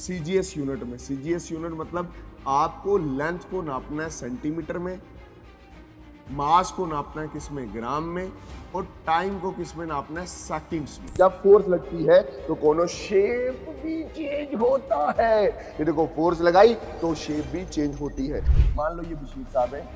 CGS unit में। CGS unit मतलब आपको लेंथ को नापना है सेंटीमीटर में, मास को नापना है किस में, ग्राम में, और टाइम को किस में नापना है, सेकंड्स में। जब फोर्स लगती है तो कोनो शेप भी चेंज होता है। ये देखो फोर्स लगाई तो शेप भी चेंज होती है। मान लो ये बशीर साहब है,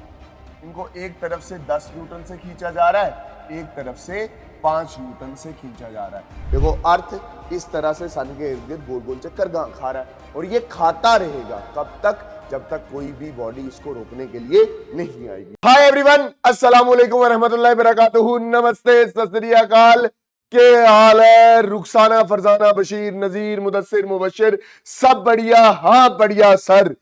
इनको एक तरफ से 10 न्यूटन से खींचा जा रहा है, एक तरफ से 5 न्यूटन से खींचा जा रहा है। देखो अर्थ इस तरह से सन के इर्द गिर्द गोल गोल चक्कर खा रहा है, और ये खाता रहेगा कब तक, जब तक कोई भी बॉडी इसको रोकने के लिए नहीं आएगी। हाय एवरीवन, अस्सलाम वालेकुम व रहमतुल्लाहि व बरकातुहू। नमस्ते, सत श्री अकाल। के हाल है? रुखसाना, फरजाना, बशीर, नजीर, मुदस्सिर, मुबशिर, सब बढ़िया? हाँ बढ़िया सर।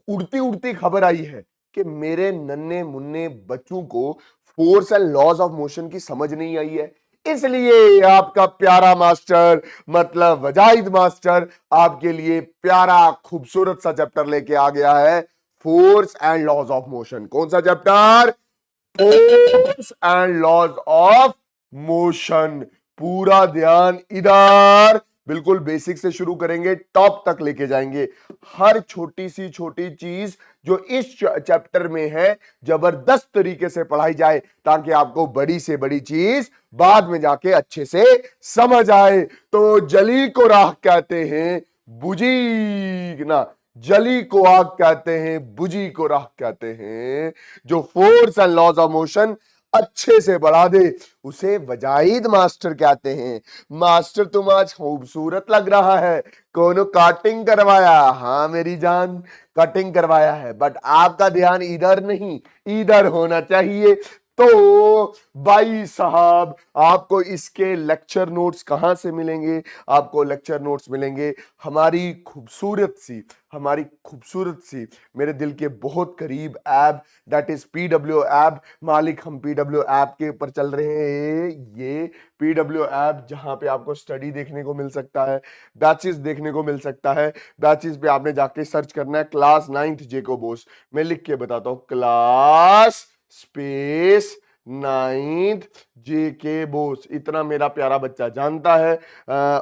उड़ती उड़ती खबर आई है कि मेरे नन्हे मुन्ने बच्चों को force and laws of motion की समझ नहीं आई है, इसलिए आपका प्यारा मास्टर मतलब वजाहिद मास्टर आपके लिए प्यारा खूबसूरत सा चैप्टर लेके आ गया है, force and laws of motion. कौन सा chapter? Force and laws of motion. पूरा ध्यान इधर, बिल्कुल बेसिक से शुरू करेंगे, टॉप तक लेके जाएंगे। हर छोटी सी छोटी चीज जो इस चैप्टर में है जबरदस्त तरीके से पढ़ाई जाए, ताकि आपको बड़ी से बड़ी चीज बाद में जाके अच्छे से समझ आए। तो जली को राह कहते हैं, बुझी ना, जली को आग कहते हैं, बुझी को राह कहते हैं। जो force and laws of motion अच्छे से बढ़ा दे उसे वजाहिद मास्टर कहते हैं। मास्टर तुम आज खूबसूरत लग रहा है, कोनो कटिंग करवाया? हाँ मेरी जान, कटिंग करवाया है, बट आपका ध्यान इधर नहीं, इधर होना चाहिए। तो भाई साहब, आपको इसके लेक्चर नोट्स कहां से मिलेंगे? आपको लेक्चर नोट्स मिलेंगे हमारी खूबसूरत सी मेरे दिल के बहुत करीब app, that is PW app. मालिक हम पीडब्ल्यू ऐप के ऊपर चल रहे हैं। ये पीडब्ल्यू ऐप जहां पे आपको स्टडी देखने को मिल सकता है, बैचेस देखने को मिल सकता है। बैचेस पे आपने जाके सर्च करना है क्लास 9th जेको बोस। मैं लिख के बताता हूं, क्लास स्पेस 9th जेके बोस, इतना मेरा प्यारा बच्चा जानता है।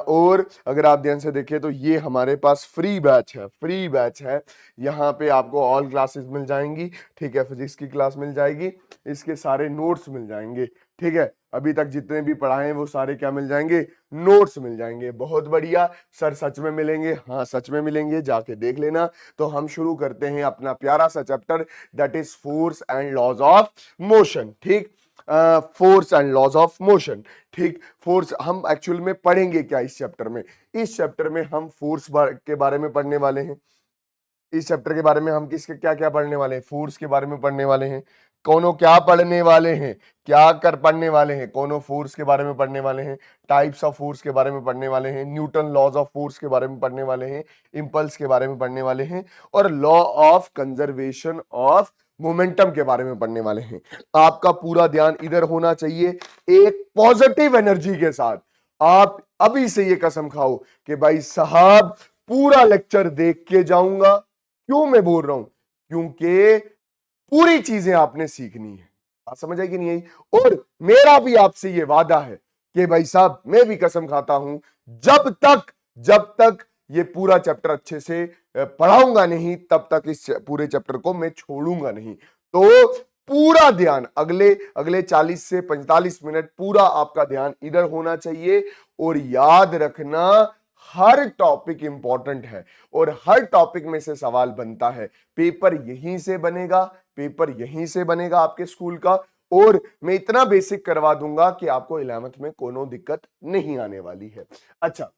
और अगर आप ध्यान से देखें तो ये हमारे पास फ्री बैच है। यहाँ पे आपको ऑल क्लासेस मिल जाएंगी, ठीक है। फिजिक्स की क्लास मिल जाएगी, इसके सारे नोट्स मिल जाएंगे, ठीक है। अभी तक जितने भी पढ़ाए हैं वो सारे क्या मिल जाएंगे? नोट्स मिल जाएंगे। बहुत बढ़िया सर, सच में मिलेंगे? हाँ सच में मिलेंगे, जाके देख लेना। तो हम शुरू करते हैं अपना प्यारा सा chapter, that is force and laws of motion. ठीक, force and laws of motion. ठीक, फोर्स हम एक्चुअल में पढ़ेंगे क्या इस चैप्टर में? इस चैप्टर में हम फोर्स के बारे में पढ़ने वाले हैं। इस चैप्टर के बारे में हम किसके क्या क्या पढ़ने वाले हैं? फोर्स के बारे में पढ़ने वाले हैं। कोनो क्या पढ़ने वाले हैं? क्या कर पढ़ने वाले हैं? कोनो फोर्स के बारे में पढ़ने वाले हैं, टाइप्स ऑफ फोर्स के बारे में पढ़ने वाले हैं, न्यूटन लॉज ऑफ फोर्स के बारे में पढ़ने वाले हैं, इंपल्स के बारे में पढ़ने वाले हैं, और law of conservation of momentum के बारे में पढ़ने वाले हैं। आपका पूरा ध्यान इधर होना चाहिए। एक पॉजिटिव एनर्जी के साथ आप अभी से ये कसम खाओ कि भाई साहब पूरा लेक्चर देख के जाऊंगा। क्यों मैं बोल रहा हूं? क्योंकि पूरी चीजें आपने सीखनी है। बात समझ आई कि नहीं आई? और मेरा भी आपसे ये वादा है कि भाई साहब मैं भी कसम खाता हूं, जब तक ये पूरा चैप्टर अच्छे से पढ़ाऊंगा नहीं, तब तक इस पूरे चैप्टर को मैं छोड़ूंगा नहीं। तो पूरा ध्यान अगले 40 से 45 मिनट पूरा आपका ध्यान इधर होना चाहिए। और याद रखना, हर टॉपिक इंपॉर्टेंट है और हर टॉपिक में से सवाल बनता है। पेपर यहीं से बनेगा आपके स्कूल का। और मैं इतना बेसिक करवा दूंगा कि आपको 11th में कोनो दिक्कत नहीं आने वाली है। अच्छा,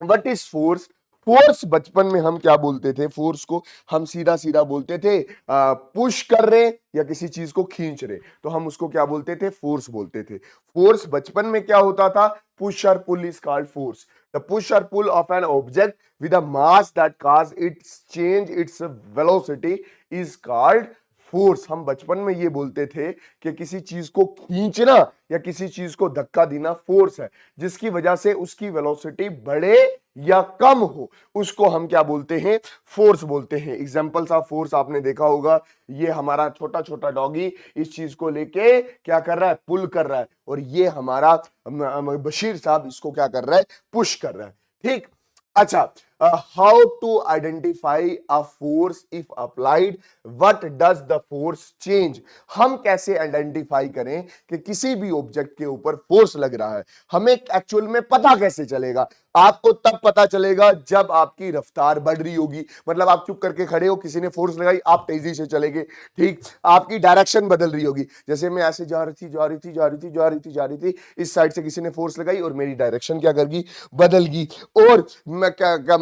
व्हाट इज फोर्स? फोर्स बचपन में हम क्या बोलते थे? फोर्स को हम सीधा सीधा बोलते थे, पुश कर रहे या किसी चीज को खींच रहे, तो हम उसको क्या बोलते थे? फोर्स बोलते थे। फोर्स बचपन में क्या होता था? पुश और pull is called force. The push और pull of an object with a mass that cause its change its velocity is called force. हम बचपन में ये बोलते थे कि किसी चीज को खींचना या किसी चीज को धक्का देना फोर्स है, जिसकी वजह से उसकी वेलोसिटी बढ़े या कम हो, उसको हम क्या बोलते हैं? फोर्स बोलते हैं। एग्जांपल्स ऑफ फोर्स आपने देखा होगा, ये हमारा छोटा छोटा डॉगी इस चीज को लेके क्या कर रहा है? पुल कर रहा है। और ये हमारा बशीर साहब इसको क्या कर रहा है? पुश कर रहा है। ठीक, अच्छा, how to identify a force if applied, what does the force change. हम कैसे आइडेंटिफाई करें कि किसी भी ऑब्जेक्ट के ऊपर फोर्स लग रहा है, हमें एक्चुअल में पता कैसे चलेगा। आपको तब पता चलेगा जब आपकी रफ्तार बढ़ रही होगी, मतलब आप चुप करके खड़े हो, किसी ने फोर्स लगाई, आप तेजी से चलेंगे, ठीक। आपकी डायरेक्शन बदल रही होगी, जैसे मैं ऐसे जा रही थी जा रही थी जा रही थी जा रही थी जा रही थी, इस साइड से किसी ने फोर्स लगाई और मेरी डायरेक्शन क्या कर गई, बदल गई। और मैं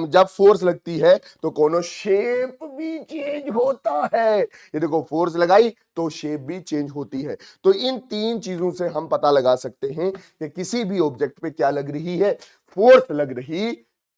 जब फोर्स लगती है तो कोनो शेप भी चेंज होता है। ये देखो, फोर्स लगाई तो शेप भी चेंज होती है। तो इन तीन चीजों से हम पता लगा सकते हैं कि किसी भी ऑब्जेक्ट पे क्या लग रही है, फोर्स लग रही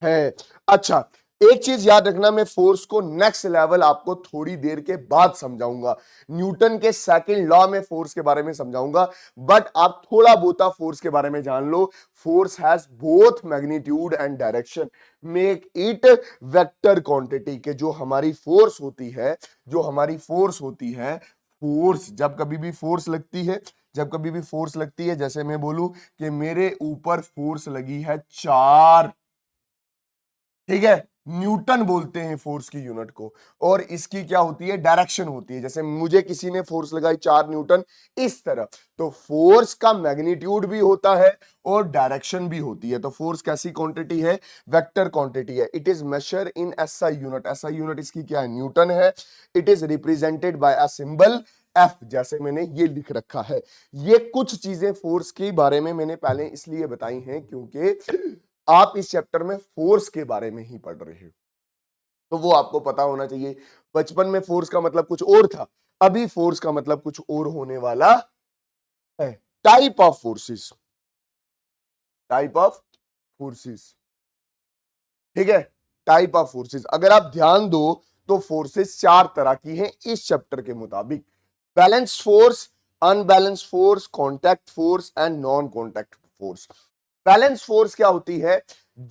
है। अच्छा, एक चीज याद रखना, मैं फोर्स को नेक्स्ट लेवल आपको थोड़ी देर के बाद समझाऊंगा, न्यूटन के सेकंड लॉ में फोर्स के बारे में समझाऊंगा, बट आप थोड़ा बहुता फोर्स के बारे में जान लो। Force has both magnitude and direction, make it vector quantity. के जो हमारी फोर्स होती है, जो हमारी फोर्स होती है, फोर्स जब कभी भी फोर्स लगती है, जब कभी भी फोर्स लगती है, जैसे मैं बोलूं कि मेरे ऊपर फोर्स लगी है 4, ठीक है, न्यूटन बोलते हैं फोर्स की यूनिट को, और इसकी क्या होती है, डायरेक्शन होती है। जैसे मुझे किसी ने फोर्स लगाई 4 न्यूटन इस तरफ, तो फोर्स का मैग्नीट्यूड भी होता है और डायरेक्शन भी होती है। तो फोर्स कैसी क्वांटिटी है, वेक्टर क्वांटिटी है। It is measure in SI unit, SI unit इसकी क्या है, न्यूटन है। It is represented by a symbol F, जैसे मैंने ये लिख रखा है। ये कुछ चीजें फोर्स के बारे में मैंने पहले इसलिए बताई हैं क्योंकि आप इस चैप्टर में फोर्स के बारे में ही पढ़ रहे हो, तो वो आपको पता होना चाहिए। बचपन में फोर्स का मतलब कुछ और था, अभी फोर्स का मतलब कुछ और होने वाला है। Type of forces, type of forces, ठीक है, टाइप ऑफ फोर्सेस। अगर आप ध्यान दो तो फोर्सेस 4 तरह की हैं इस चैप्टर के मुताबिक: balance force, unbalance force, contact force and non contact force. Balance force क्या होती है,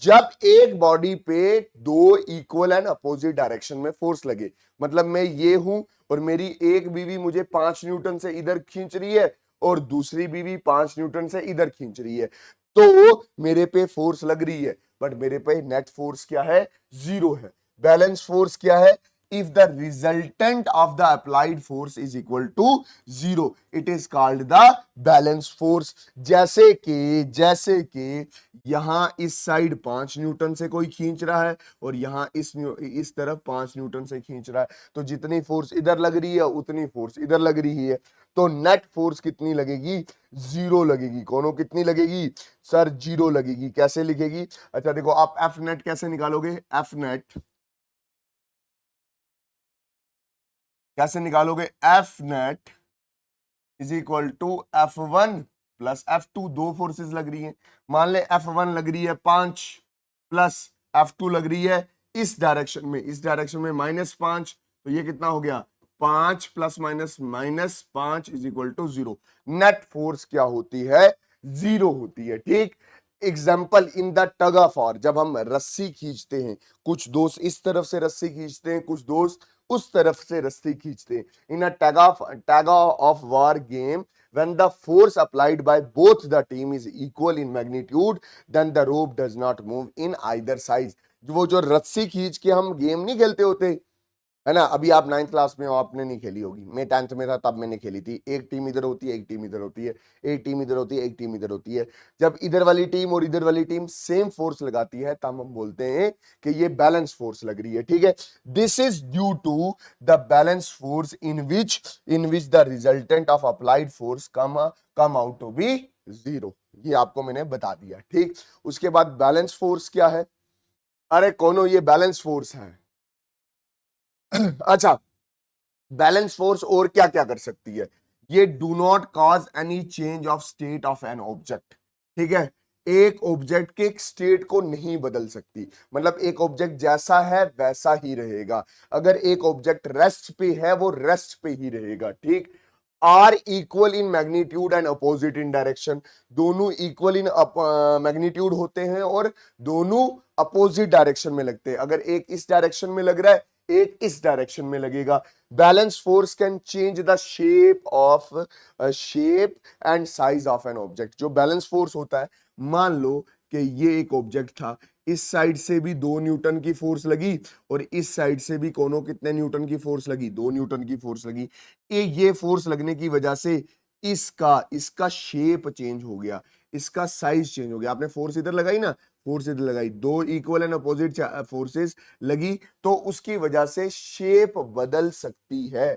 जब एक बॉडी पे दो इक्वल एंड अपोजिट डायरेक्शन में फोर्स लगे, मतलब मैं ये हूं और मेरी एक बीवी मुझे 5 न्यूटन से इधर खींच रही है और दूसरी बीवी 5 न्यूटन से इधर खींच रही है, तो मेरे पे फोर्स लग रही है, बट मेरे पे नेट फोर्स क्या है, 0 है। बैलेंस फोर्स क्या है, if the resultant of the applied force is equal to 0, it is called the balance force। जैसे कि यहां इस साइड 5 न्यूटन से कोई खींच रहा है और यहां इस तरफ 5 न्यूटन से खींच रहा है, तो जितनी फोर्स इधर लग रही है उतनी फोर्स इधर लग रही है, तो नेट फोर्स कितनी लगेगी, 0 लगेगी। कौनों कितनी लगेगी सर, 0 लगेगी। कैसे लिखेगी, अच्छा देखो, आप एफ नेट कैसे निकालोगे, एफ नेट कैसे निकालोगे, F net is equal to F1 plus F2, दो फोर्सेस लग रही हैं। मान ले F1 लग रही है 5 प्लस F2 लग रही है इस डायरेक्शन में, इस डायरेक्शन में -5, तो ये कितना हो गया, 5 plus minus -5 is equal to 0। Net force क्या होती है, 0 होती है, ठीक। Example in the tug of war, जब हम रस्सी खींचते हैं, कुछ दोस्त इस तरफ से रस्सी खींचते हैं, कुछ दोस्त उस तरफ से रस्सी खींचते हैं। इन अ tug of war game, when the force applied by both the team is equal in magnitude, then the rope does not move in either side। वो जो रस्सी खींच के हम गेम नहीं खेलते होते, है ना, अभी आप 9th क्लास में हो, आपने नहीं खेली होगी, मैं 10th में था तब मैंने खेली थी। एक टीम इधर होती है, एक टीम इधर होती है, एक टीम इधर होती है, एक टीम इधर होती है। जब इधर वाली टीम और इधर वाली टीम सेम फोर्स लगाती है तब हम बोलते हैं कि ये बैलेंस फोर्स लग रही है, ठीक है। This is due to the balance force in which the resultant of applied force come out to be 0। ये आपको मैंने बता दिया, ठीक। उसके बाद बैलेंस फोर्स क्या है, अरे कौनो ये बैलेंस फोर्स है। अच्छा, बैलेंस फोर्स और क्या क्या कर सकती है, ये do not cause any change of state of an object, ठीक है। एक ऑब्जेक्ट के स्टेट को नहीं बदल सकती, मतलब एक ऑब्जेक्ट जैसा है वैसा ही रहेगा। अगर एक ऑब्जेक्ट रेस्ट पे है वो रेस्ट पे ही रहेगा, ठीक। Are equal in magnitude and opposite in direction, दोनों इक्वल इन मैग्नीट्यूड होते हैं और दोनों अपोजिट डायरेक्शन में लगते हैं। अगर एक इस डायरेक्शन में लग रहा है, एक इस डायरेक्शन में लगेगा। Balance force can change the shape and size of an object. जो बैलेंस फोर्स होता है, मान लो कि ये एक ऑब्जेक्ट था, इस साइड से भी 2 न्यूटन की फोर्स लगी और इस साइड से भी कोनो कितने न्यूटन की फोर्स लगी, 2 न्यूटन की फोर्स लगी। ये फोर्स लगने की वजह से इसका इसका शेप चेंज हो गया, इसका साइज चेंज हो गया। आपने फोर्स इधर लगाई ना, फोर्स इधर लगाई, दो इक्वल एंड अपोजिट फोर्सेस लगी तो उसकी वजह से शेप बदल सकती है।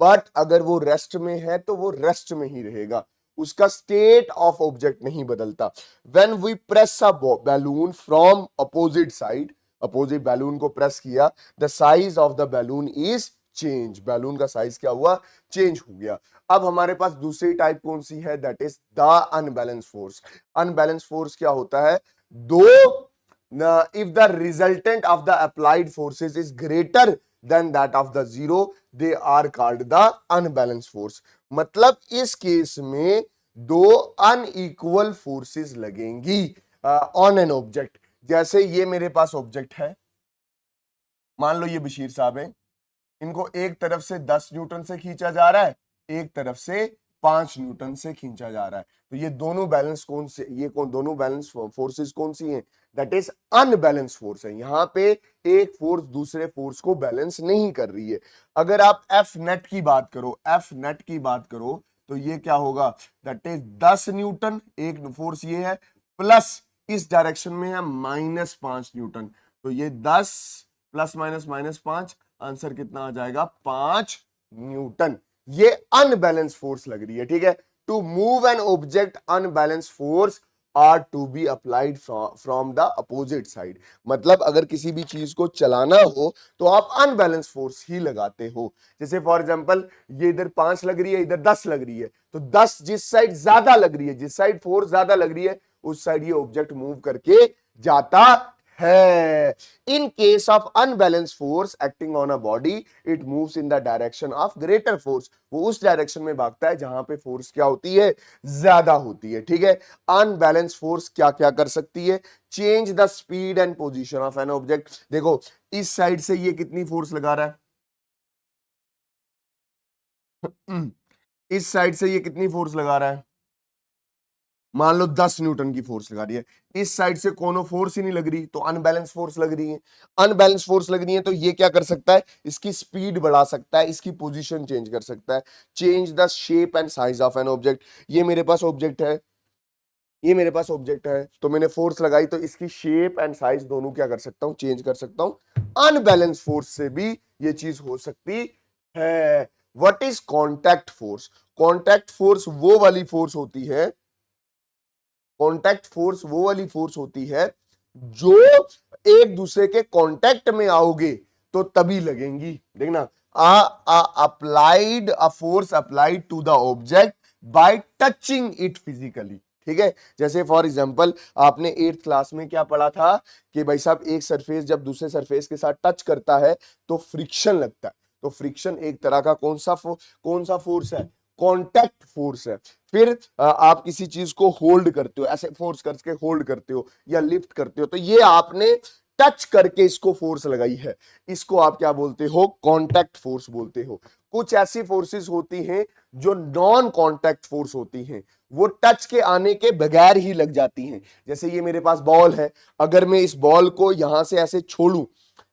बट अगर वो रेस्ट में है तो वो रेस्ट में ही रहेगा, उसका स्टेट ऑफ ऑब्जेक्ट नहीं बदलता। When we press a balloon from opposite side, opposite balloon को प्रेस किया, the size of the balloon is change, balloon का साइज क्या हुआ, चेंज हो गया। अब हमारे पास दूसरी टाइप कौन सी है, that is the unbalance force. Unbalance force क्या होता है, दो if the resultant of the applied forces is greater than that of the zero, they are called the unbalanced force। मतलब इस केस में दो अनइक्वल फोर्सेस लगेंगी ऑन एन ऑब्जेक्ट। जैसे ये मेरे पास ऑब्जेक्ट है, मान लो ये बशीर साहब है, इनको एक तरफ से 10 न्यूटन से खींचा जा रहा है, एक तरफ से 5 न्यूटन से खींचा जा रहा है। तो ये दोनों बैलेंस कौन से, ये कौन दोनों बैलेंस फोर्सेस कौन सी हैं, दैट इज अनबैलेंस फोर्स है। यहां पे एक फोर्स दूसरे फोर्स को बैलेंस नहीं कर रही है। अगर आप एफ नेट की बात करो, एफ नेट की बात करो तो ये क्या होगा, दैट इज 10 न्यूटन, एक फोर्स ये है, प्लस इस डायरेक्शन में है -5 न्यूटन। तो ये 10 प्लस माइनस -5, आंसर कितना आ जाएगा, 5 न्यूटन। ये अनबैलेंस फोर्स लग रही है, ठीक है। To move an object unbalance force are to be applied from the opposite side. मतलब अगर किसी भी चीज को चलाना हो तो आप अनबैलेंस फोर्स ही लगाते हो। जैसे फॉर एग्जांपल ये इधर 5 लग रही है, इधर 10 लग रही है, तो 10 जिस साइड ज्यादा लग रही है, जिस साइड फोर्स ज्यादा लग रही है उस साइड ये ऑब्जेक्ट मूव करके जाता है। In case of unbalance force acting on a body, it moves in the direction of greater force. वो उस डायरेक्शन में भागता है जहां पे फोर्स क्या होती है, ज्यादा होती है, ठीक है। अनबैलेंस फोर्स क्या क्या कर सकती है, change the speed and position of an object. देखो इस साइड से ये कितनी फोर्स लगा रहा है, इस साइड से ये कितनी फोर्स लगा रहा है, मान लो 10 न्यूटन की फोर्स लगा रही है। इस साइड से कोनो फोर्स ही नहीं लग रही, तो अनबैलेंस फोर्स लग रही है। अनबैलेंस फोर्स लग रही है तो ये क्या कर सकता है, इसकी स्पीड बढ़ा सकता है, इसकी पोजीशन चेंज कर सकता है। Change the shape and size of an object. ये मेरे पास ऑब्जेक्ट है, ये मेरे पास ऑब्जेक्ट है, तो मैंने फोर्स लगाई तो इसकी शेप एंड साइज दोनों क्या कर सकता हूं, चेंज कर सकता हूं। अनबैलेंस फोर्स से भी ये चीज हो सकती है। What is contact force, contact force वो वाली फोर्स होती है, कॉन्टैक्ट फोर्स वो वाली फोर्स होती है जो एक दूसरे के कांटेक्ट में आओगे तो तभी लगेंगी। देखना, applied a force applied to the object by touching it physically, ठीक है। जैसे फॉर एग्जांपल आपने 8th क्लास में क्या पढ़ा था कि भाई साहब एक सरफेस जब दूसरे सरफेस के साथ टच करता है तो फ्रिक्शन लगता है। तो फ्रिक्शन एक तरह का कौन सा फोर्स है, कांटेक्ट फोर्स है। फिर आप किसी चीज को होल्ड करते हो, ऐसे फोर्स करके होल्ड करते हो या लिफ्ट करते हो, तो ये आपने टच करके इसको फोर्स लगाई है, इसको आप क्या बोलते हो, कांटेक्ट फोर्स बोलते हो। कुछ ऐसी फोर्सेस होती हैं जो नॉन कांटेक्ट फोर्स होती हैं, वो टच के आने के बगैर ही लग जाती हैं। जैसे ये मेरे पास बॉल है, अगर मैं इस बॉल को यहां से ऐसे छोड़ूं,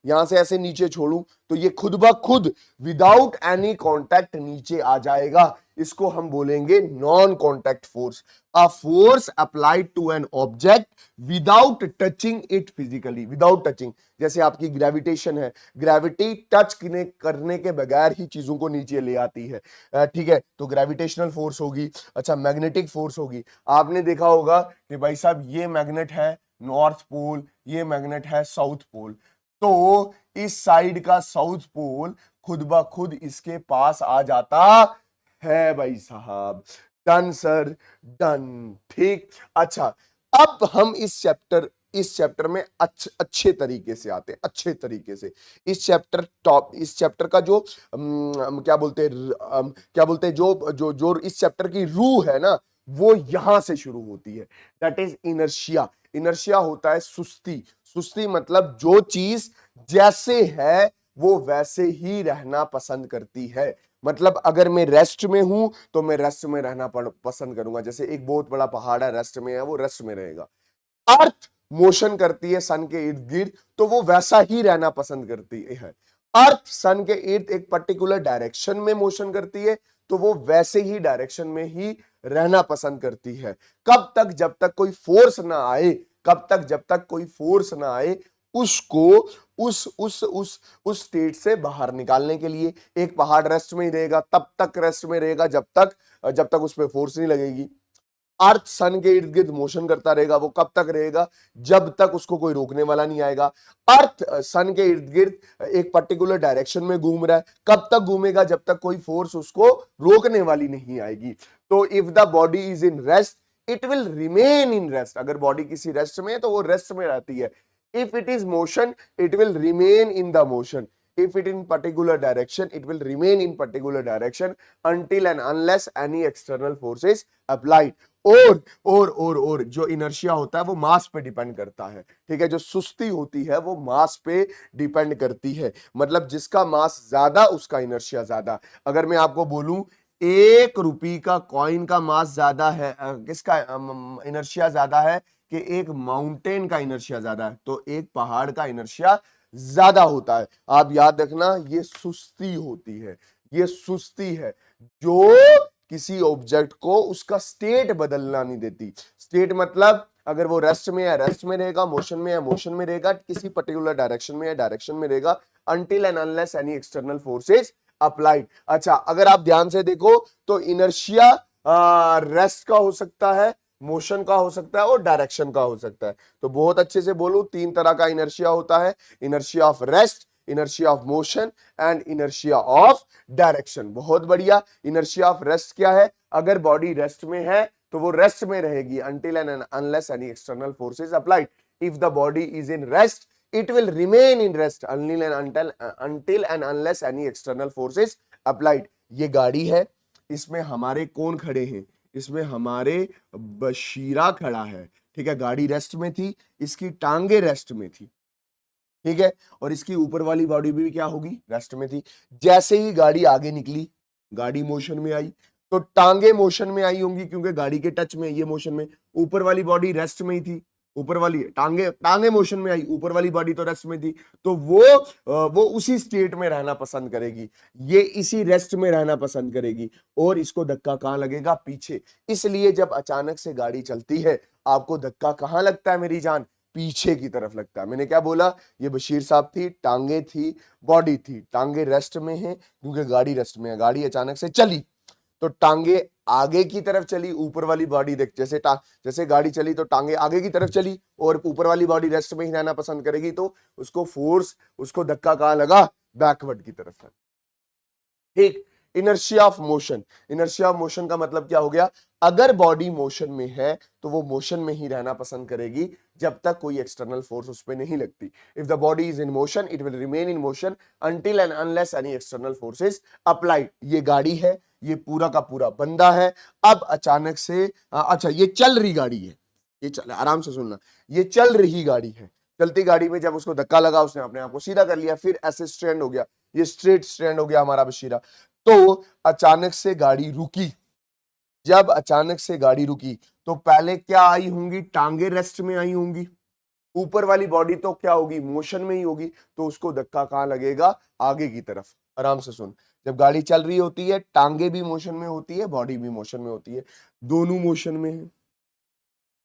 यहां से ऐसे नीचे छोड़ूं, तो ये खुद ब खुद विदाउट एनी कांटेक्ट नीचे आ जाएगा। इसको हम बोलेंगे non contact force. A force applied to an object without touching it physically, without touching. जैसे आपकी ग्रेविटेशन है, ग्रेविटी टच करने के बगैर ही चीजों को नीचे ले आती है, ठीक है। तो ग्रेविटेशनल फोर्स होगी। अच्छा, मैग्नेटिक फोर्स होगी। आपने देखा होगा कि भाई साहब ये मैग्नेट है नॉर्थ पोल, ये मैग्नेट है साउथ पोल, तो इस साइड का साउथ पोल खुद ब खुद इसके पास आ जाता है भाई साहब। डन सर, डन, ठीक। अच्छा, अब हम इस चैप्टर में अच्छे तरीके से आते हैं, अच्छे तरीके से। इस चैप्टर का जो क्या बोलते हैं जो जो जो इस चैप्टर की रूह है ना, वो यहां से शुरू होती है, दैट इज इनर्शिया। इनर्शिया होता है सुस्ती। सुस्ती मतलब जो चीज जैसे है वो वैसे ही रहना पसंद करती है। मतलब अगर मैं रेस्ट में हूं तो मैं रेस्ट में रहना पसंद करूंगा। जैसे एक बहुत बड़ा पहाड़ है, रेस्ट में है, वो रेस्ट में रहेगा। अर्थ मोशन करती है सन के इर्द गिर्द तो वो वैसा ही रहना पसंद करती है। अर्थ सन के इर्द एक पर्टिकुलर डायरेक्शन में मोशन करती है तो वो वैसे ही डायरेक्शन में ही रहना पसंद करती है। कब तक? जब तक कोई फोर्स ना आए। कब तक? जब तक कोई फोर्स ना आए उसको उस स्टेट से बाहर निकालने के लिए। एक पहाड़ रेस्ट में ही रहेगा, तब तक रेस्ट में रहेगा जब तक उस पर फोर्स नहीं लगेगी। अर्थ सन के इर्द गिर्द मोशन करता रहेगा, वो कब तक रहेगा? जब तक उसको कोई रोकने वाला नहीं आएगा। अर्थ सन के इर्द गिर्द एक पर्टिकुलर डायरेक्शन में घूम रहा है, कब तक घूमेगा? जब तक कोई फोर्स उसको रोकने वाली नहीं आएगी। तो if the body is in rest it will remain in rest. अगर बॉडी किसी रेस्ट में है तो वो रेस्ट में रहती है। If it is motion it will remain in the motion. if it in particular direction it will remain in particular direction until and unless any external force is applied। और जो inertia होता है वो मास पे depend करता है। ठीक है, जो सुस्ती होती है वो मास पे डिपेंड करती है। मतलब जिसका मास ज्यादा उसका इनर्शिया ज्यादा। अगर मैं आपको बोलूं 1 रुपये का कॉइन का मास ज्यादा है, किसका इनर्शिया ज्यादा है कि एक माउंटेन का इनर्शिया ज्यादा है, तो एक पहाड़ का इनर्शिया ज्यादा होता है। आप याद रखना ये सुस्ती होती है, ये सुस्ती है जो किसी ऑब्जेक्ट को उसका स्टेट बदलना नहीं देती। स्टेट मतलब अगर वो रेस्ट में है रेस्ट में रहेगा, मोशन में है मोशन में रहेगा, किसी पर्टिकुलर डायरेक्शन में है डायरेक्शन में रहेगा until and unless any external force is applied। अच्छा, अगर आप ध्यान से देखो तो इनर्शिया रेस्ट का हो सकता है, मोशन का हो सकता है और डायरेक्शन का हो सकता है। तो बहुत अच्छे से बोलूं 3 तरह का इनर्शिया होता है, inertia of rest, inertia of motion and inertia of direction. बहुत बढ़िया। इनर्शिया ऑफ रेस्ट क्या है? अगर बॉडी रेस्ट में है तो वो रेस्ट में रहेगी until and unless any external force is applied। if the body is in rest it will remain in rest until and unless any external force is applied। ये गाड़ी है, इसमें हमारे कौन खड़े हैं? इसमें हमारे बशीरा खड़ा है। ठीक है, गाड़ी रेस्ट में थी, इसकी टांगे रेस्ट में थी। ठीक है, और इसकी ऊपर वाली बॉडी भी क्या होगी? रेस्ट में थी। जैसे ही गाड़ी आगे निकली, गाड़ी मोशन में आई तो टांगे मोशन में आई होंगी क्योंकि गाड़ी के टच में, ये मोशन में। ऊपर वाली बॉडी रेस्ट में ही थी, ऊपर वाली टांगे मोशन में आई, ऊपर वाली बॉडी तो रेस्ट में थी, तो वो उसी स्टेट में रहना पसंद करेगी। ये इसी रेस्ट में रहना पसंद करेगी और इसको धक्का कहां लगेगा? पीछे। इसलिए जब अचानक से गाड़ी चलती है आपको धक्का कहां लगता है मेरी जान? पीछे की तरफ लगता है। मैंने क्या बोला? ये बशीर साहब थी, टांगे थी, बॉडी थी। टांगे रेस्ट में है क्योंकि गाड़ी रेस्ट में है। गाड़ी अचानक से चली तो टांगे आगे की तरफ चली, ऊपर वाली बॉडी देख, जैसे गाड़ी चली तो टांगे आगे की तरफ चली और ऊपर वाली बॉडी रेस्ट में ही रहना पसंद करेगी, तो उसको फोर्स, उसको धक्का कहां लगा? बैकवर्ड की तरफ। ठीक। Inertia of motion, inertia of motion का मतलब क्या हो गया? अगर बॉडी मोशन में है तो वो मोशन में ही रहना पसंद करेगी जब तक कोई एक्सटर्नल फोर्स उस पर नहीं लगती। If the body is in motion it will remain in motion until and unless any external force is applied। ये गाड़ी है, ये पूरा का पूरा बंदा है। अब अचानक से अच्छा, ये चल रही गाड़ी है, ये चल, आराम से सुनना, ये चल रही गाड़ी है। चलती गाड़ी में जब उसको धक्का लगा उसने अपने आप को सीधा कर लिया, फिर ऐसे स्टैंड हो गया, ये स्ट्रेट स्टैंड हो गया हमारा बशीरा। तो अचानक से गाड़ी रुकी। जब अचानक से गाड़ी रुकी तो पहले क्या आई होंगी? टांगे रेस्ट में आई होंगी, ऊपर वाली बॉडी तो क्या होगी? मोशन में ही होगी, तो उसको धक्का कहां लगेगा? आगे की तरफ। आराम से सुन, जब गाड़ी चल रही होती है टांगे भी मोशन में होती है, बॉडी भी मोशन में होती है, दोनों मोशन में है।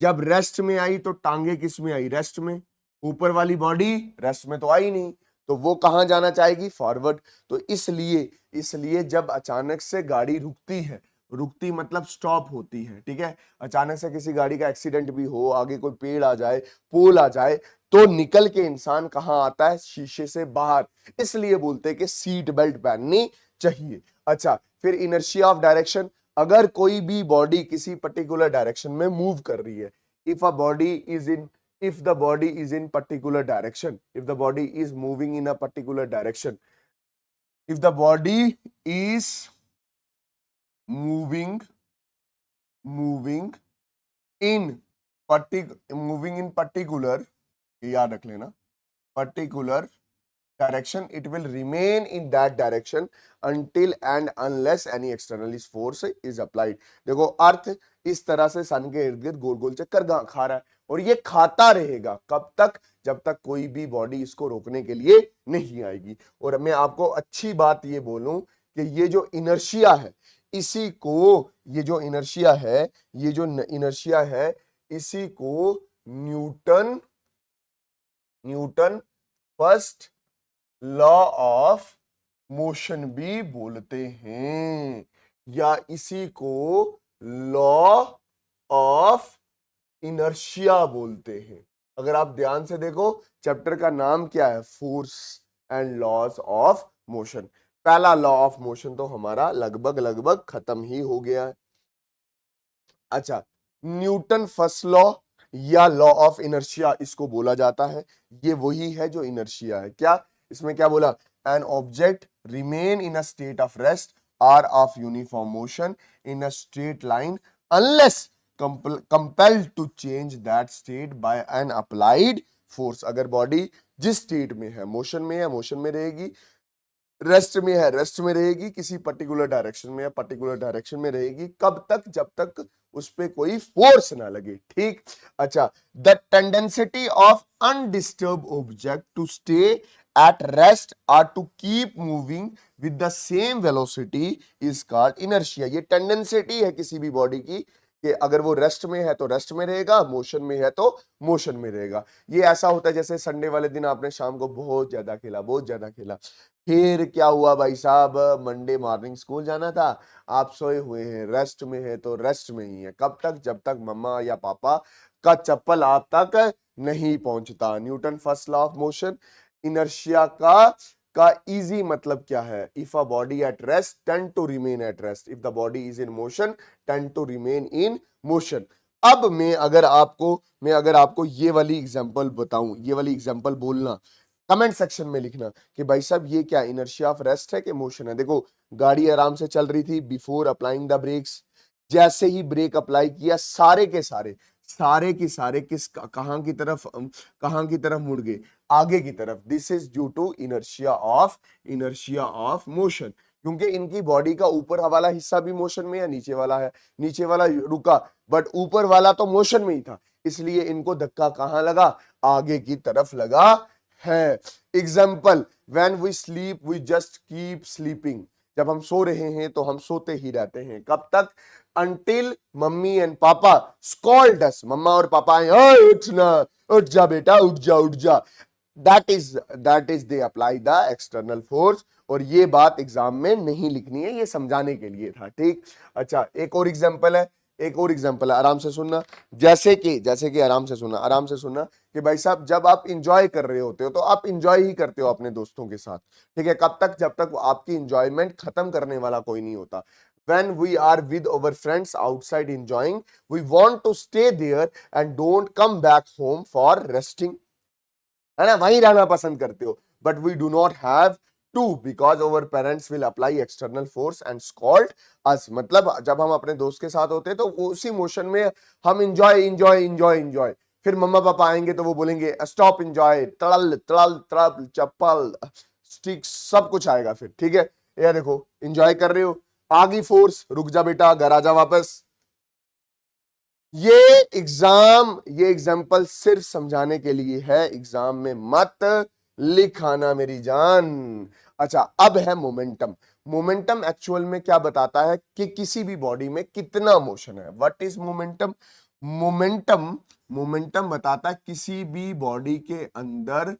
जब रेस्ट में आई तो टांगे किस में आई? रेस्ट में। ऊपर वाली बॉडी रेस्ट में तो आई नहीं, तो वो कहां जाना चाहेगी? फॉरवर्ड। तो इसलिए जब अचानक से गाड़ी रुकती है, रुकती मतलब स्टॉप होती है। ठीक है, अचानक से किसी गाड़ी का एक्सीडेंट भी हो, आगे कोई पेड़ आ जाए, पोल आ जाए, तो निकल के इंसान कहां आता है? शीशे से बाहर। इसलिए बोलते हैं कि सीट बेल्ट पहननी चाहिए। अच्छा, फिर इनर्शिया ऑफ डायरेक्शन। अगर कोई भी बॉडी किसी पर्टिकुलर डायरेक्शन में मूव कर रही है, if a body is in if the body is in particular direction, if the body is moving in a particular direction, if the body is moving in particular, ये याद रख लेना, particular direction, it will remain in that direction until and unless any external force is applied। देखो अर्थ इस तरह से सन के इर्द गिर्द गोल गोल चक्कर खा रहा है और ये खाता रहेगा कब तक, जब तक कोई भी बॉडी इसको रोकने के लिए नहीं आएगी। और मैं आपको अच्छी बात ये बोलूं कि ये जो इनर्शिया है, इसी को, ये जो इनर्शिया है, ये जो इनर्शिया है, इसी को Newton Newton first law of motion भी बोलते हैं, या इसी को लॉ ऑफ इनर्शिया बोलते हैं। अगर आप ध्यान से देखो, चैप्टर का नाम क्या है, force and laws of motion. पहला लॉ ऑफ मोशन तो हमारा लगभग लगभग खत्म ही हो गया है। अच्छा, न्यूटन फर्स्ट लॉ या लॉ ऑफ इनर्शिया इसको बोला जाता है। ये वही है जो इनर्शिया है। क्या इसमें क्या बोला, an object remain in a state of rest or of uniform motion in a straight line unless compelled to change that state by an applied force। अगर बॉडी जिस स्टेट में है, मोशन में है, मोशन में रहेगी, रेस्ट में है, रेस्ट में रहेगी, किसी पर्टिकुलर डायरेक्शन में है, पर्टिकुलर डायरेक्शन में रहेगी। कब तक, जब तक उस पे कोई फोर्स ना लगे। ठीक। अच्छा, the tendencity of undisturb object to stay at rest और to keep moving with the same velocity is called inertia. ये टेंडेंसिटी है किसी भी बॉडी की कि अगर वो रेस्ट में है तो रेस्ट में रहेगा, मोशन में है तो मोशन में रहेगा। ये ऐसा होता है जैसे संडे वाले दिन आपने शाम को बहुत ज्यादा खेला, बहुत ज्यादा खेला, फिर क्या हुआ भाई साहब, मंडे मॉर्निंग स्कूल जाना था, आप सोए हुए हैं, रेस्ट में है तो रेस्ट में ही है। कब तक, जब तक मम्मा या पापा का चप्पल आप तक नहीं पहुंचता। Newton first law of motion, inertia का इजी मतलब क्या है, if a body at rest tend to remain at rest, if the body is in motion tend to remain in motion. अब मैं अगर आपको ये वाली एग्जांपल बताऊं, ये वाली एग्जांपल बोलना, कमेंट सेक्शन में लिखना कि भाई साहब ये क्या इनर्शिया ऑफ रेस्ट है कि मोशन है। देखो, गाड़ी आराम से चल रही थी, बिफोर अप्लाइंग द ब्रेक्स, जैसे ही ब्रेक अप्लाई किया, सारे के सारे किस कहां की तरफ मुड़ गए, आगे की तरफ। This is due to inertia of motion, क्योंकि इनकी बॉडी का ऊपर वाला हिस्सा भी मोशन में है, नीचे वाला है, नीचे वाला रुका, बट ऊपर वाला तो मोशन में ही था, इसलिए इनको धक्का कहां लगा, आगे की तरफ लगा है। Example, when we sleep we just keep sleeping. जब हम सो रहे हैं तो हम सोते ही रहते हैं। कब तक, अंटिल मम्मी एंड पापा स्कॉल्ड अस, मम्मा और पापा आए, उठना, उठ जा बेटा, उठ जा। That is they apply the external force. और ये बात एग्जाम में नहीं लिखनी है, ये समझाने के लिए था। ठीक। अच्छा, एक और एग्जांपल है, आराम से सुनना। जैसे कि आराम से सुनना कि भाई साहब जब आप इंजॉय कर रहे होते हो तो आप इंजॉय ही करते हो अपने दोस्तों के साथ। ठीक है, कब तक, जब तक आपकी इंजॉयमेंट खत्म करने वाला कोई नहीं होता। When we are with our friends outside enjoying, we want to stay there and don't come back home for resting। है ना, वहीं रहना पसंद करते हो, but we do not have to because our parents will apply external force and scold us. मतलब जब हम अपने दोस्त के साथ होते हैं तो उसी मोशन में हम इंजॉय, फिर मम्मा पापा आएंगे तो वो बोलेंगे स्टॉप इंजॉय, तड़ल तड़ल तड़ल, चप्पल स्टिक सब कुछ आएगा फिर। ठीक है, ये देखो इंजॉय कर रहे हो, आगी फोर्स, रुक जा बेटा, घर आ जा वापस। ये एग्जाम्पल सिर्फ समझाने के लिए है, एग्जाम में मत लिखाना मेरी जान। अच्छा, अब है मोमेंटम। मोमेंटम एक्चुअल में क्या बताता है कि किसी भी बॉडी में कितना मोशन है। What is momentum? मोमेंटम बताता है किसी भी बॉडी के अंदर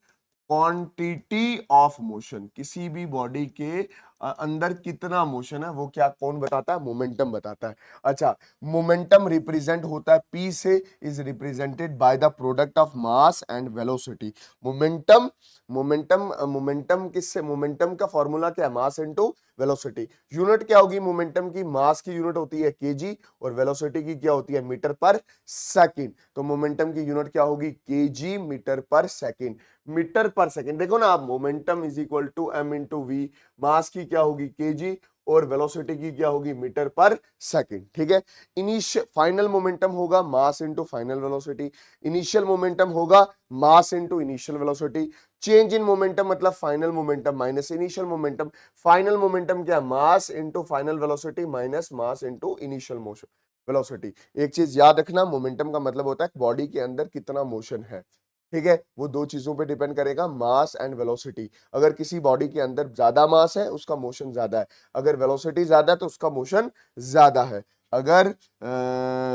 क्वांटिटी ऑफ मोशन, किसी भी बॉडी के अंदर कितना मोशन है, वो क्या कौन बताता है? मोमेंटम बताता है। अच्छा, मोमेंटम रिप्रेजेंट होता है पी से, is represented by the product of mass and velocity. Momentum किससे, मोमेंटम का फॉर्मूला क्या है? Mass into velocity. यूनिट क्या होगी मोमेंटम की? मास की यूनिट होती है केजी और वेलोसिटी की क्या होती है? Metre per second. तो मोमेंटम की यूनिट क्या होगी? KG metre per second. Metre per second, देखो ना आप, momentum is equal to M into V, mass की क्या होगी? केजी, और वेलोसिटी की क्या होगी? Metre per second. ठीक है, इनिशियल फाइनल मोमेंटम होगा mass into final velocity, initial momentum होगा mass into initial velocity. Change in momentum मतलब final momentum minus initial momentum. Final momentum क्या? Mass into final velocity minus mass into initial motion velocity. एक चीज याद रखना, momentum का मतलब होता है बॉडी के अंदर कितना मोशन है, ठीक है, वो दो चीजों पे डिपेंड करेगा, मास एंड वेलोसिटी। अगर किसी बॉडी के अंदर ज्यादा मास है उसका मोशन ज्यादा है, अगर वेलोसिटी ज्यादा है तो उसका मोशन ज्यादा है। अगर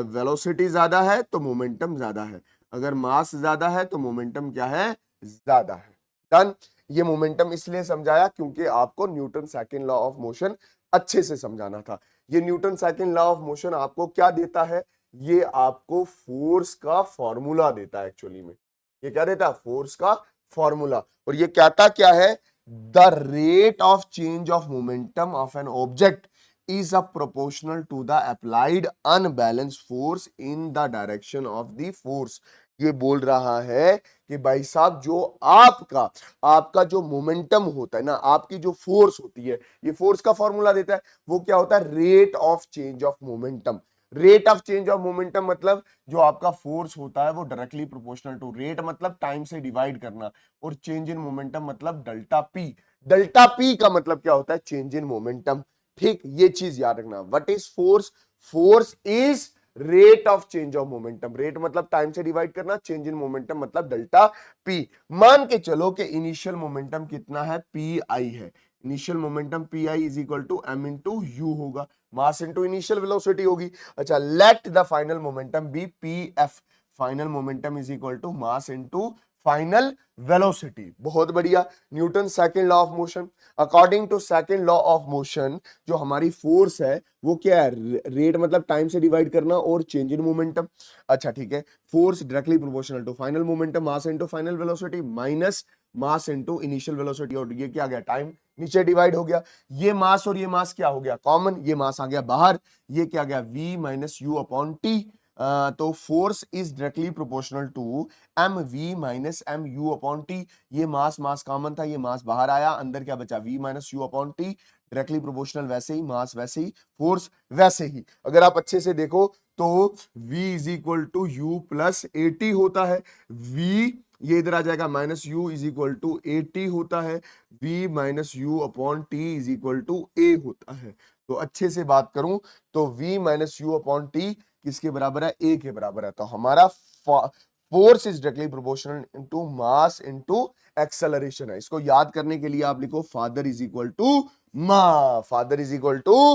वेलोसिटी ज्यादा है तो मोमेंटम ज्यादा है, अगर मास ज्यादा है तो मोमेंटम क्या है, ज्यादा है। डन। ये मोमेंटम इसलिए समझाया क्योंकि आपको Newton second law of motion अच्छे से समझाना था। ये Newton second law of motion आपको क्या देता है, ये आपको फोर्स का फॉर्मूला देता है एक्चुअली में। ये क्या देता है, फोर्स का फॉर्मूला। और ये कहता क्या है, the rate of change of momentum of an object is a proportional to the applied unbalanced force in the direction of the force। ये बोल रहा है कि भाई साहब जो आपका आपका जो मोमेंटम होता है ना, आपकी जो फोर्स होती है, ये फोर्स का फॉर्मूला देता है, वो क्या होता है, rate of change of momentum. Rate of change of momentum मतलब जो आपका फोर्स होता है वो डायरेक्टली प्रोपोर्शनल टू, रेट मतलब टाइम से डिवाइड करना, और चेंज इन मोमेंटम मतलब डेल्टा पी। डेल्टा पी का मतलब क्या होता है, चेंज इन मोमेंटम। ठीक, ये चीज याद रखना। What is force, force is rate of change of momentum. Rate मतलब टाइम से डिवाइड करना, चेंज इन मोमेंटम मतलब डेल्टा पी। मान के चलो कि इनिशियल मोमेंटम कितना है, पी आई है। Initial momentum P I is equal to M into U होगा, मास इंटू इनिशियल वेलोसिटी होगी। अच्छा, let the final momentum be P F. Final momentum is equal to mass into final velocity. बहुत बढ़िया। Newton second law of motion, according to second law of motion जो हमारी force है वो क्या है, रेट मतलब टाइम से डिवाइड करना और चेंज इन मोमेंटम। अच्छा ठीक है, force directly proportional to final momentum mass into final velocity minus mass into initial velocity, और ये क्या गया, टाइम नीचे डिवाइड हो गया। ये मास और ये मास क्या हो गया, कॉमन, ये मास आ गया बाहर, ये क्या गया, v minus U upon T. तो force is directly proportional to M V minus M U upon T. ये मास मास कॉमन था, ये मास बाहर आया, अंदर क्या बचा, v minus U upon T. Directly proportional वैसे ही, मास वैसे ही, फोर्स वैसे ही। अगर आप अच्छे से देखो तो v is equal to U plus A T होता है, v ये इधर आ जाएगा, minus U is equal to A T होता है, v minus U upon T is equal to A होता है। तो अच्छे से बात करूं तो v minus U upon T किसके बराबर है, ए के बराबर है। तो हमारा force is directly proportional into mass into acceleration है। इसको याद करने के लिए आप लिखो फादर इज इक्वल टू मा, फादर इज इक्वल टू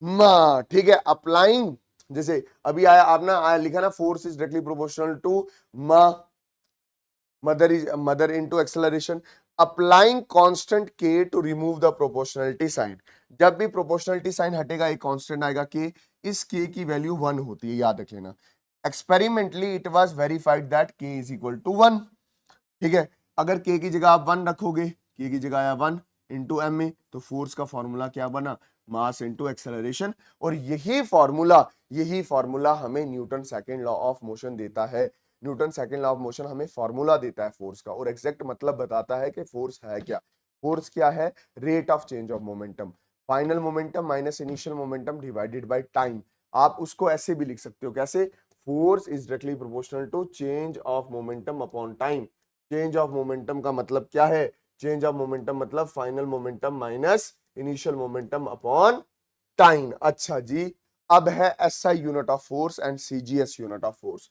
मा। ठीक है, अप्लाइंग, जैसे अभी आया आपने आया लिखा ना, force is directly proportional to ma, mother into acceleration, applying constant K to remove the proportionality sign. जब भी प्रोपोर्शनलिटी साइन हटेगा एक कांस्टेंट आएगा के, इस के की वैल्यू 1 होती है, याद रख लेना। Experimentally it was verified that के इज इक्वल टू 1। ठीक है, अगर के की जगह आप 1 रखोगे, के की जगह आया 1 इंटू एम ए, तो फोर्स का फॉर्मूला क्या बना, मास इंटू एक्सेलरेशन। और यही फॉर्मूला हमें Newton second law of motion देता है। Newton second law of motion हमें फॉर्मूला देता है फोर्स का, और एग्जैक्ट मतलब बताता है कि फोर्स है क्या। फोर्स क्या है, rate of change of momentum, final momentum minus initial momentum divided by time. आप उसको ऐसे भी लिख सकते हो, कैसे, force is directly proportional to change of momentum upon time. Change of momentum का मतलब क्या है, चेंज ऑफ मोमेंटम मतलब final momentum minus initial momentum upon time. अच्छा जी, अब है SI unit of force and CGS unit of force.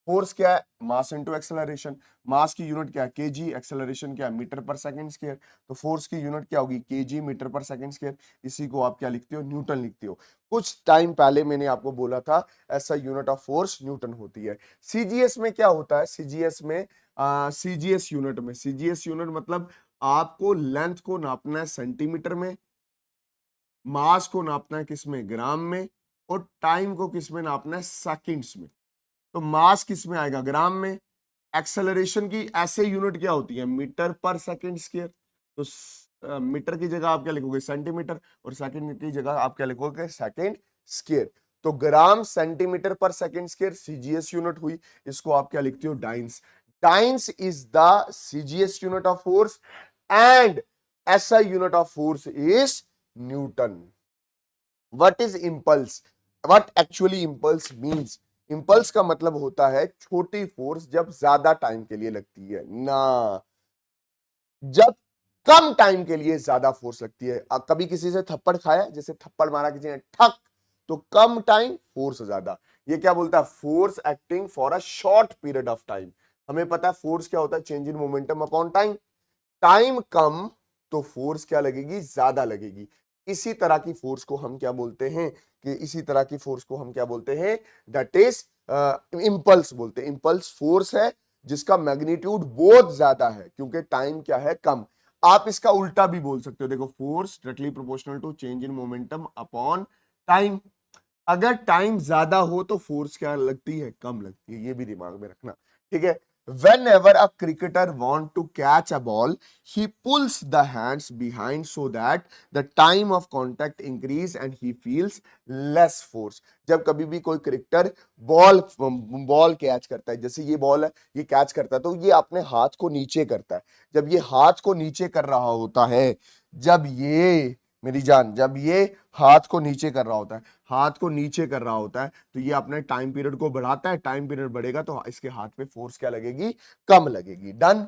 Force क्या है, मास इनटू एक्सेलरेशन, मास की यूनिट क्या है, केजी, एक्सेलरेशन क्या है, मीटर पर सेकंड स्क्वायर। तो फोर्स की यूनिट क्या होगी, KG metre per second square. इसी को आप क्या लिखते हो, न्यूटन लिखते हो। कुछ टाइम पहले मैंने आपको बोला था ऐसा यूनिट ऑफ फोर्स न्यूटन होती है। सीजीएस में क्या होता है, सीजीएस में सीजीएस यूनिट मतलब आपको लेंथ को नापना है सेंटीमीटर में, मास को नापना है किसमें, ग्राम में, और टाइम को किसमें नापना है, सेकंड्स में। तो मास किस में आएगा, ग्राम में। एक्सेलरेशन की ऐसे यूनिट क्या होती है, मीटर पर सेकंड स्क्वायर। तो मीटर की जगह आप क्या लिखोगे, सेंटीमीटर, और सेकंड की जगह आप क्या लिखोगे, सेकंड स्क्वायर। तो ग्राम सेंटीमीटर पर सेकंड स्क्वायर सीजीएस यूनिट हुई। इसको आप क्या लिखते हो, dice. Dice is the CGS unit of force and SI unit of force is Newton. What is impulse, what actually impulse means, impulse का मतलब होता है छोटी फोर्स जब ज्यादा टाइम के लिए लगती है ना, जब कम टाइम के लिए ज्यादा फोर्स लगती है। कभी किसी से थप्पड़ खाया, जैसे थप्पड़ मारा किसी ने ठक, तो कम टाइम, फोर्स ज्यादा। ये क्या बोलता है, force acting for a short period of time. हमें पता है फोर्स क्या होता है, change in momentum upon time. Time कम तो फोर्स क्या लगेगी, ज्यादा लगेगी। इसी तरह की फोर्स को हम क्या बोलते हैं, कि इसी तरह की फोर्स को हम क्या बोलते हैं, दैट इज इंपल्स बोलते हैं। इंपल्स फोर्स है जिसका मैग्नीट्यूड बहुत ज्यादा है क्योंकि टाइम क्या है, कम। आप इसका उल्टा भी बोल सकते हो, देखो force directly proportional to change in momentum upon time. अगर टाइम ज्यादा हो तो फोर्स क्या लगती है, कम लगती है। ये भी दिमाग में रखना, ठीक है। Whenever a cricketer want to catch a ball, he pulls the hands behind so that the time of contact increase and he feels less force। जब कभी भी कोई क्रिकेटर बॉल कैच करता है, जैसे ये बॉल है, ये कैच करता है तो ये अपने हाथ को नीचे करता है। जब ये हाथ को नीचे कर रहा होता है, जब ये मेरी जान, जब ये हाथ को नीचे कर रहा होता है, हाथ को नीचे कर रहा होता है, तो ये अपने टाइम पीरियड को बढ़ाता है। टाइम पीरियड बढ़ेगा तो इसके हाथ पे फोर्स क्या लगेगी, कम लगेगी। डन।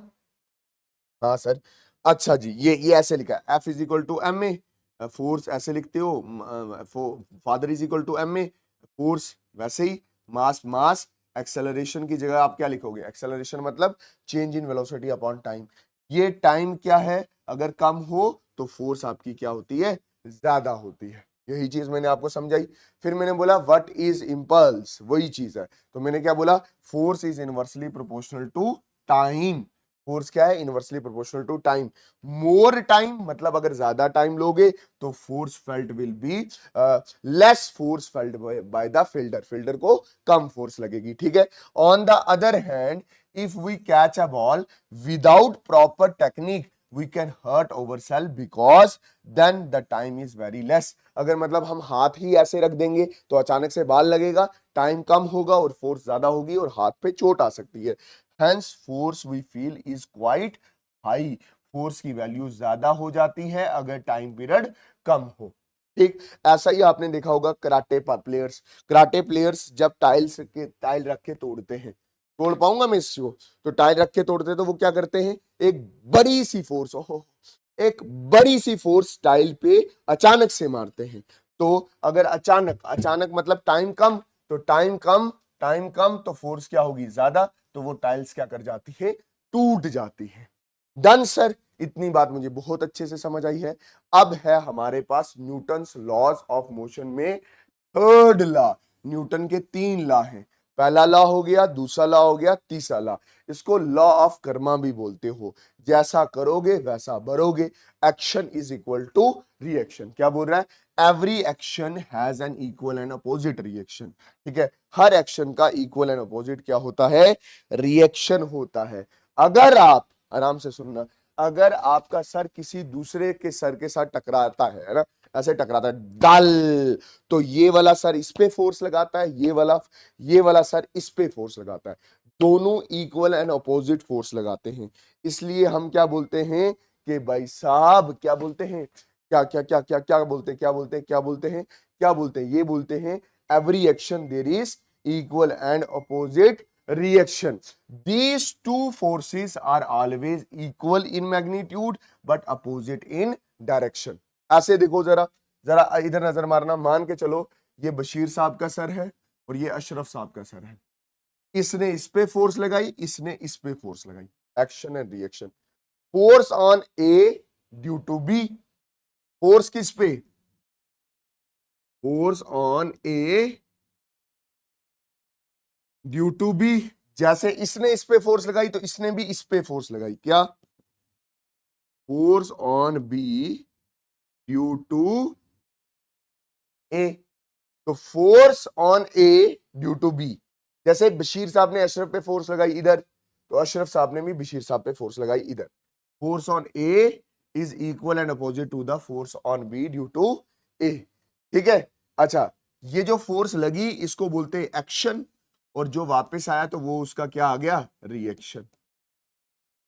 हाँ सर। अच्छा जी, ये ऐसे लिखा है, F is equal to M A, force ऐसे लिखते हो, father is equal to M A, force वैसे ही, मास मास। एक्सेलरेशन की जगह आप क्या लिखोगे, एक्सेलरेशन मतलब change in velocity upon time. ये टाइम क्या है, अगर कम हो तो फोर्स आपकी क्या होती है, ज्यादा होती है। यही चीज मैंने आपको समझाई। फिर मैंने बोला व्हाट इज इंपल्स, वही चीज है। तो मैंने क्या बोला, force is inversely proportional to time. Force क्या है, inversely proportional to time. More time मतलब अगर ज्यादा टाइम लोगे तो force felt will be less force felt by the fielder, fielder को कम फोर्स लगेगी, ठीक है। On the other hand, if we catch a ball without proper technique we can hurt ourselves because then the time is very less। अगर मतलब हम हाथ ही ऐसे रख देंगे तो अचानक से बाल लगेगा, टाइम कम होगा और फोर्स ज्यादा होगी और हाथ पे चोट आ सकती है। hence force we feel is quite high। Force की वैल्यू ज्यादा हो जाती है अगर टाइम पीरियड कम हो, ठीक। ऐसा ही आपने देखा होगा कराटे प्लेयर्स, कराटे प्लेयर्स जब टाइल रख के तोड़ते हैं, तोड़ पाऊंगा मैं इसको, तो टाइल रख के तोड़ते हैं तो वो क्या करते हैं, एक बड़ी सी फोर्स, ओहो, एक बड़ी सी फोर्स टाइल पे अचानक से मारते हैं। तो अगर अचानक, अचानक मतलब टाइम कम, तो टाइम कम तो फोर्स क्या होगी, ज्यादा, तो वो टाइल्स क्या कर जाती है, टूट जाती है। डन सर, इतनी बात मुझे बहुत अच्छे से समझ आई है। अब है हमारे पास न्यूटन्स लॉज ऑफ मोशन में थर्ड लॉ। न्यूटन के 3 लॉ हैं। पहला लॉ हो गया, दूसरा लॉ हो गया, तीसरा लॉ। इसको लॉ ऑफ कर्मा भी बोलते हो। जैसा करोगे वैसा भरोगे। Action is equal to reaction. क्या बोल रहा है, every action has an equal and opposite reaction. ठीक है, हर एक्शन का इक्वल एंड अपोजिट क्या होता है, रिएक्शन होता है। अगर आप, आराम से सुनना, अगर आपका सर किसी दूसरे के सर के साथ टकराता है ना, ऐसे टकराता है डल, तो ये वाला सर इस पे फोर्स लगाता है, ये वाला सर इस पे फोर्स लगाता है। दोनों इक्वल एंड अपोजिट फोर्स लगाते हैं। इसलिए हम क्या बोलते हैं कि भाई साहब, क्या बोलते हैं, क्या क्या क्या क्या क्या बोलते हैं, क्या बोलते हैं, क्या बोलते हैं, क्या बोलते हैं, ये बोलते हैं every action there is equal and opposite reaction। These two forces are always equal in magnitude but opposite in direction। ऐसे देखो जरा, जरा इधर नजर मारना। मान के चलो ये बशीर साहब का सर है और ये अशरफ साहब का सर है। इसने इस पे फोर्स लगाई, इसने इस पे फोर्स लगाई। Action and reaction. Force on A due to B, force किस पे, force on A due to B. जैसे इसने इस पे फोर्स लगाई तो इसने भी इस पे फोर्स लगाई। क्या, force on B due to A. तो force on A due to B, जैसे बशीर साहब ने अशरफ पे फोर्स लगाई इधर, तो अशरफ साहब ने भी बशीर साहब पे फोर्स लगाई इधर। Force on A is equal and opposite to the force on B due to A. ठीक है। अच्छा, ये जो फोर्स लगी इसको बोलते हैं एक्शन, और जो वापस आया तो वो उसका क्या आ गया, रिएक्शन।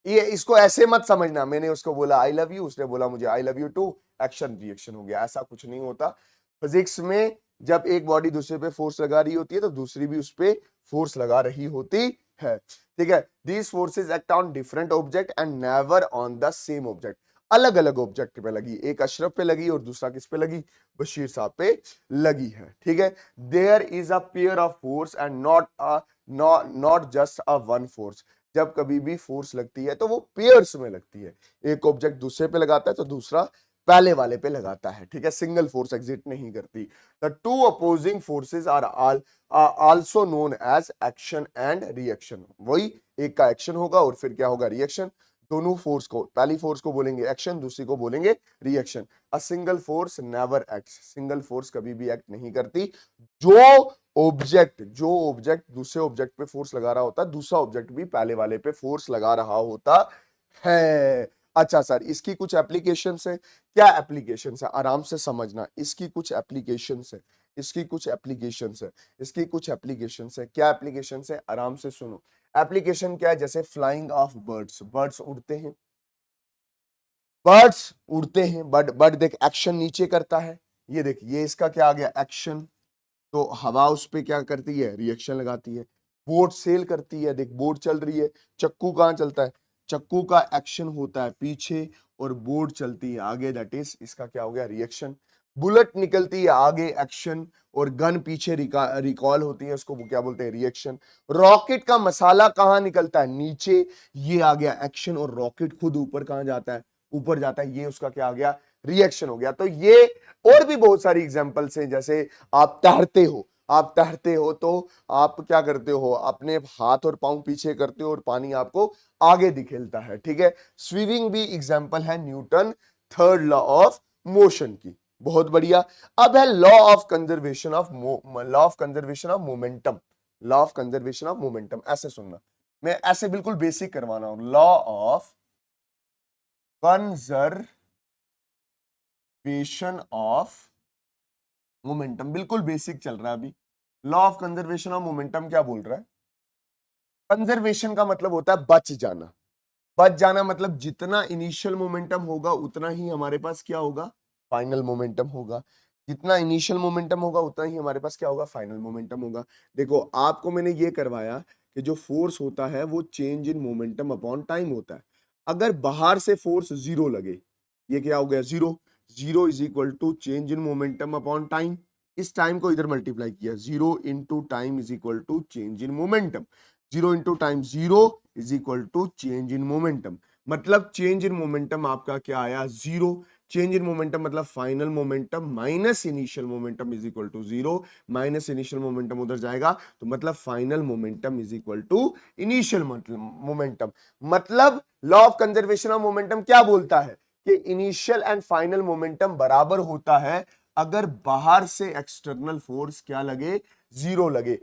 ये इसको ऐसे मत समझना, मैंने उसको बोला आई लव यू, उसने बोला मुझे I love you too, action reaction हो गया, ऐसा कुछ नहीं होता। फिजिक्स में जब एक बॉडी दूसरे पे फोर्स लगा रही होती है तो दूसरी भी उस पे फोर्स लगा रही होती है। ठीक है, these forces act on different object and never on the same object. अलग अलग ऑब्जेक्ट पे लगी, एक अशरफ पे लगी और दूसरा किस पे लगी, बशीर साहब पे लगी है। ठीक है, there is a pair of force and not just a one force. जब कभी भी फोर्स लगती है तो वो पेयर्स में लगती है, एक ऑब्जेक्ट दूसरे पे लगाता है तो दूसरा पहले वाले पे लगाता है। ठीक है, सिंगल फोर्स एग्जिस्ट नहीं करती। The two opposing forces are also known as action and reaction. वही, एक का एक्शन होगा और फिर क्या होगा, रिएक्शन। दोनों फोर्स को, पहली फोर्स को बोलेंगे एक्शन, दूसरी को बोलेंगे reaction. A single force never acts, single force कभी भी एक्ट नहीं करती। जो ऑब्जेक्ट दूसरे ऑब्जेक्ट पे फोर्स लगा रहा होता है, दूसरा ऑब्जेक्ट भी पहले वाले पे फोर्स लगा रहा होता है। अच्छा सर, इसकी कुछ एप्लीकेशंस है। क्या एप्लीकेशंस है, आराम से समझना। इसकी कुछ एप्लीकेशंस है, इसकी कुछ एप्लीकेशंस है, इसकी कुछ एप्लीकेशंस है। क्या एप्लीकेशंस है, आराम से सुनो। एप्लीकेशन क्या है, जैसे फ्लाइंग ऑफ बर्ड्स, बर्ड्स उड़ते हैं, बर्ड्स उड़ते हैं, बर्ड बर्ड देख एक्शन नीचे करता है, ये देख, ये इसका क्या आ गया, एक्शन। तो हवा उस पे क्या करती है, रिएक्शन लगाती है। बोट सेल करती है, देख बोट चल रही है। चक्कू कहाँ चलता है, चक्कू का एक्शन होता है पीछे और बोट चलती है आगे, दैट इज इसका क्या हो गया, रिएक्शन। बुलेट निकलती है आगे, एक्शन, और गन पीछे रिकॉल होती है, उसको क्या बोलते हैं, रिएक्शन। रॉकेट का मसाला कहाँ निकलता है, नीचे, ये आ गया एक्शन, और रॉकेट खुद ऊपर कहाँ जाता है, ऊपर जाता है, ये उसका क्या आ गया, रिएक्शन हो गया। तो ये और भी बहुत सारी एग्जांपल्स हैं, जैसे आप तैरते हो, आप तैरते हो तो आप क्या करते हो, अपने हाथ और पांव पीछे करते हो और पानी आपको आगे दिखेलता है। ठीक है, स्विमिंग भी एग्जांपल है Newton third law of motion की। बहुत बढ़िया। अब है law of conservation of momentum. Law of conservation of momentum, ऐसे सुनना, मैं ऐसे बिल्कुल बेसिक करवाना हूं। Law of conservation of momentum, बिल्कुल बेसिक चल रहा है अभी। Law of conservation of momentum क्या बोल रहा है, कंजर्वेशन का मतलब होता है बच जाना। बच जाना मतलब जितना इनिशियल मोमेंटम होगा उतना ही हमारे पास क्या होगा, फाइनल मोमेंटम होगा। जितना इनिशियल मोमेंटम होगा उतना ही हमारे पास क्या होगा, फाइनल मोमेंटम होगा। देखो, आपको मैंने ये करवाया कि जो फोर्स होता है वो change in momentum upon time होता है। अगर बाहर से फोर्स जीरो लगे, ये क्या हो गया, zero. Zero is equal to change in momentum upon time. इस टाइम को इधर मल्टीप्लाई किया, zero into time is equal to change in momentum. Zero into time zero is equal to change in momentum. मतलब change in momentum आपका क्या आया, zero. Change in momentum मतलब final momentum minus initial momentum is equal to zero. Minus initial momentum उधर जाएगा तो मतलब final momentum is equal to initial momentum. मतलब law of conservation of momentum क्या बोलता है कि इनिशियल एंड फाइनल मोमेंटम बराबर होता है अगर बाहर से एक्सटर्नल फोर्स क्या लगे, जीरो लगे।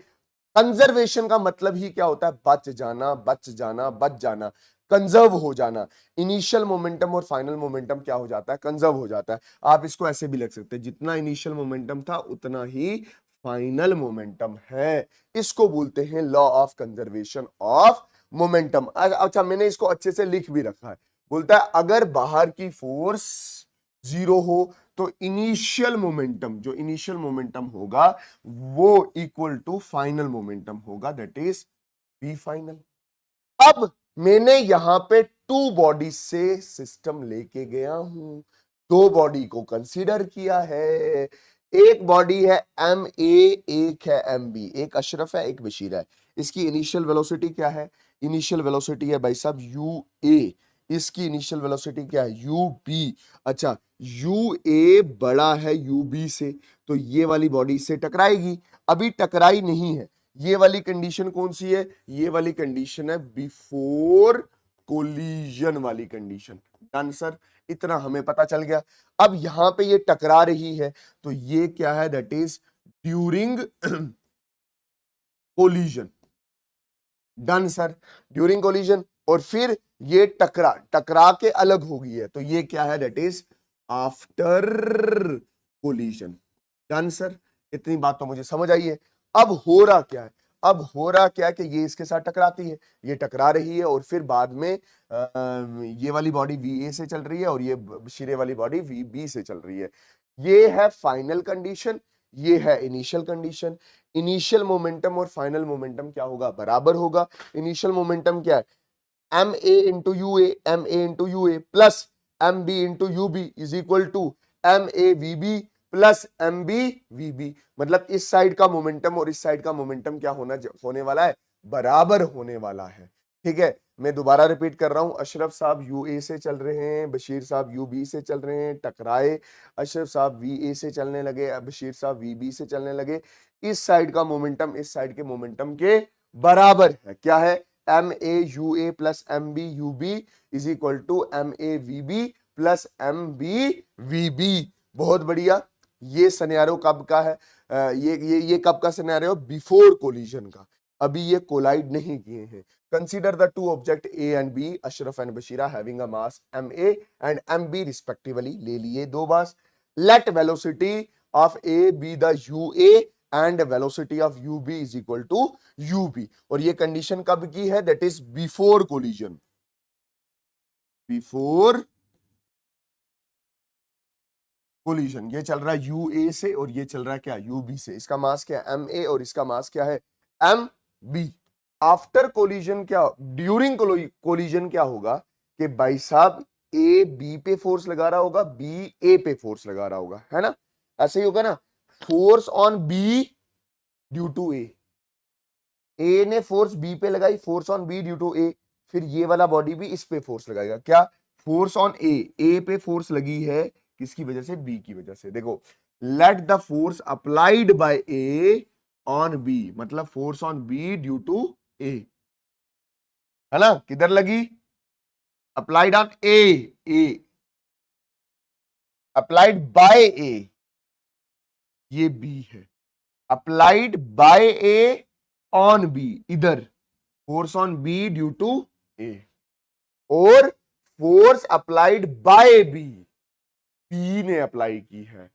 कंजर्वेशन का मतलब ही क्या होता है, बच जाना, बच जाना, बच जाना, कंजर्व हो जाना। इनिशियल मोमेंटम और फाइनल मोमेंटम क्या हो जाता है, कंजर्व हो जाता है। आप इसको ऐसे भी लिख सकते हैं, जितना इनिशियल मोमेंटम था उतना ही फाइनल मोमेंटम है। इसको बोलते हैं law of conservation of momentum. अच्छा, मैंने इसको अच्छे से लिख भी रखा है। बोलता है अगर बाहर की फोर्स जीरो हो तो इनिशियल मोमेंटम, जो इनिशियल मोमेंटम होगा वो इक्वल टू फाइनल मोमेंटम होगा, दैट इज बी फाइनल। अब मैंने यहां पे टू बॉडी से सिस्टम लेके गया हूं, दो बॉडी को कंसीडर किया है। एक बॉडी है एम ए, एक है एम बी, एक अशरफ है एक बशीर है। इसकी इनिशियल वेलोसिटी क्या है, इनिशियल वेलोसिटी है भाई साहब यू ए। इसकी इनिशियल वेलोसिटी क्या है, यू बी। अच्छा, यू ए बड़ा है यू बी से, तो ये वाली बॉडी से टकराएगी। अभी टकराई नहीं है, ये वाली कंडीशन कौन सी है, ये वाली कंडीशन है बिफोर कोलिजन वाली कंडीशन। डन सर, इतना हमें पता चल गया। अब यहां पे ये टकरा रही है तो ये क्या है, that is during collision. Done sir, during collision. और फिर ये टकरा टकरा के अलग हो गई है तो ये क्या है, that is after collision. Done sir, इतनी बात तो मुझे समझ आई है। अब हो रहा क्या है, अब हो रहा क्या है कि ये इसके साथ टकराती है, ये टकरा रही है और फिर बाद में ये वाली बॉडी वी ए से चल रही है और ये शिरे वाली बॉडी वी बी से चल रही है। ये है फाइनल कंडीशन, ये है इनिशियल कंडीशन। इनिशियल मोमेंटम और फाइनल मोमेंटम क्या होगा, बराबर होगा। इनिशियल मोमेंटम क्या है, M A into U A, M A into U A plus M B into U B is equal to M A V B plus M B V B. मतलब इस side का momentum और इस side का momentum क्या होने वाला है, बराबर होने वाला है। ठीक है, मैं दोबारा रिपीट कर रहा हूं, अशरफ साहब यू ए से चल रहे हैं, बशीर साहब यू बी से चल रहे हैं, टकराए, अशरफ साहब वी ए से चलने लगे, बशीर साहब वी बी से चलने लगे। इस साइड का मोमेंटम इस साइड के मोमेंटम के बराबर है। क्या है, M A U A plus M B U B is equal to M A V B plus M B V B. बहुत बढ़िया। ये सिनेरियो कब का है, ये कब का सिनेरियो, बिफोर कोलिजन का। अभी ये कोलाइड नहीं किए हैं। Consider the two object A and B, Ashraf and Bashira, having a mass M A and M B respectively. ले लिए दो mass. Let velocity of A be the U A and velocity of U B is equal to U B. और ये condition कब की है, that is before collision, before collision. ये चल रहा है यू ए से और ये चल रहा है क्या, यू बी से। इसका मास क्या है, एम ए, और इसका मास क्या है, एम बी। आफ्टर कोलिजन क्या, ड्यूरिंग कोलिजन क्या होगा कि भाई साहब ए बी पे फोर्स लगा रहा होगा, बी ए पे फोर्स लगा रहा होगा, है ना, ऐसे ही होगा ना। Force on B due to A ने फोर्स बी पे लगाई, force on B due to A, फिर ये वाला बॉडी भी इस पे फोर्स लगाएगा। क्या, फोर्स ऑन ए पे फोर्स लगी है, किसकी वजह से, बी की वजह से। देखो, let the force applied by A on B, मतलब force on B due to A, है ना, किधर लगी, applied on A applied by A, ये बी है, applied by A on B, इधर force on B due to A, और force applied by B, B ने अप्लाई की है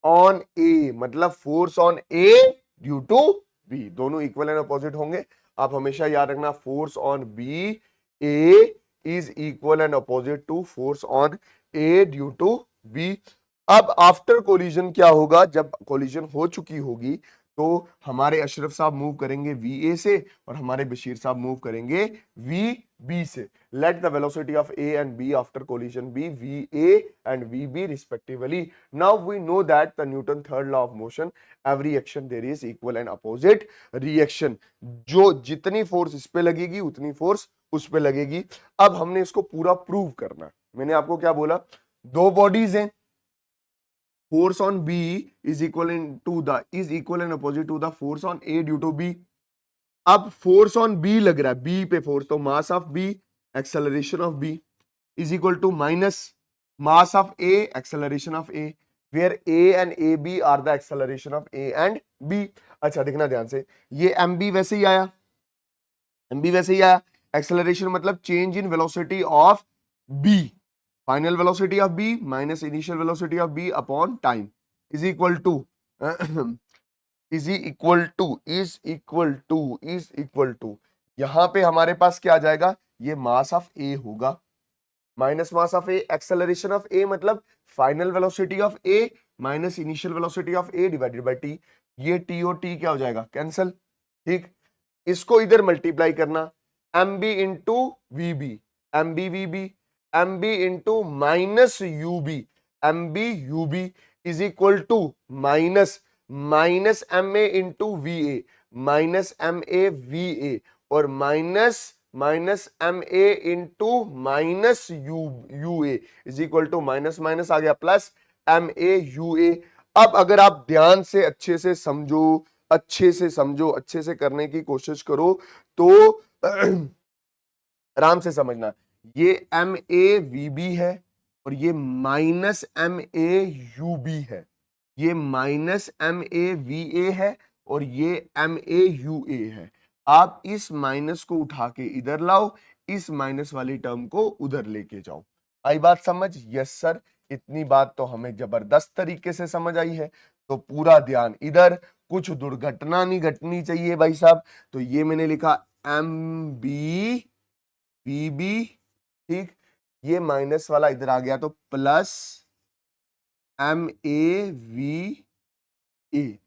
ऑन ए, मतलब force on A due to B. दोनों equal and opposite होंगे। आप हमेशा याद रखना, force on B A is equal and opposite to force on A due to B. अब आफ्टर कोलिजन क्या होगा, जब कोलिजन हो चुकी होगी तो हमारे अशरफ साहब मूव करेंगे वी ए से और हमारे बशीर साहब मूव करेंगे वी बी से। Let the velocity of A and B after collision B V A and V B respectively. Now we know that the Newton third law of motion, every action there is equal and opposite reaction. जो जितनी force इस पे लगेगी उतनी force उस पे लगेगी। अब हमने इसको पूरा प्रूव करना है। मैंने आपको क्या बोला, दो बॉडीज हैं, force on B is equal and opposite to the force on A due to B। अब फोर्स ऑन B लग रहा है, B पे फोर्स, तो mass of B acceleration of B is equal to minus mass of A acceleration of A, where A and AB are the acceleration of A and B। अच्छा देखना ध्यान से, ये MB वैसे ही आया, MB वैसे ही आया, एक्सेलरेशन मतलब change in velocity of B, final velocity of b minus initial velocity of b upon time is equal to यहां पे हमारे पास क्या आ जाएगा, ये मास ऑफ a होगा minus mass of a, acceleration of a मतलब final velocity of a minus initial velocity of a divided by t। ये t और t क्या हो जाएगा, कैंसिल। ठीक, इसको इधर मल्टीप्लाई करना, mb into vb, mb vb, mb into minus U B, mb U B is equal to minus minus M A into V A, minus M A V A, और minus minus M A into minus U A is equal to minus minus आ गया plus M A U A. अब अगर आप ध्यान से अच्छे से समझो, अच्छे से समझो, अच्छे से करने की कोशिश करो तो आराम से समझना, ये एम ए वी बी है और ये minus M A U B है, ये minus M A V A है और ये एम ए यू ए है। आप इस माइनस को उठा के इधर लाओ, इस माइनस वाली टर्म को उधर लेके जाओ। आई बात समझ? यस सर, इतनी बात तो हमें जबरदस्त तरीके से समझ आई है। तो पूरा ध्यान इधर, कुछ दुर्घटना नहीं घटनी चाहिए भाई साहब। तो ये मैंने लिखा एम बी वी बी, ठीक, ये माइनस वाला इधर आ गया तो plus M A V A,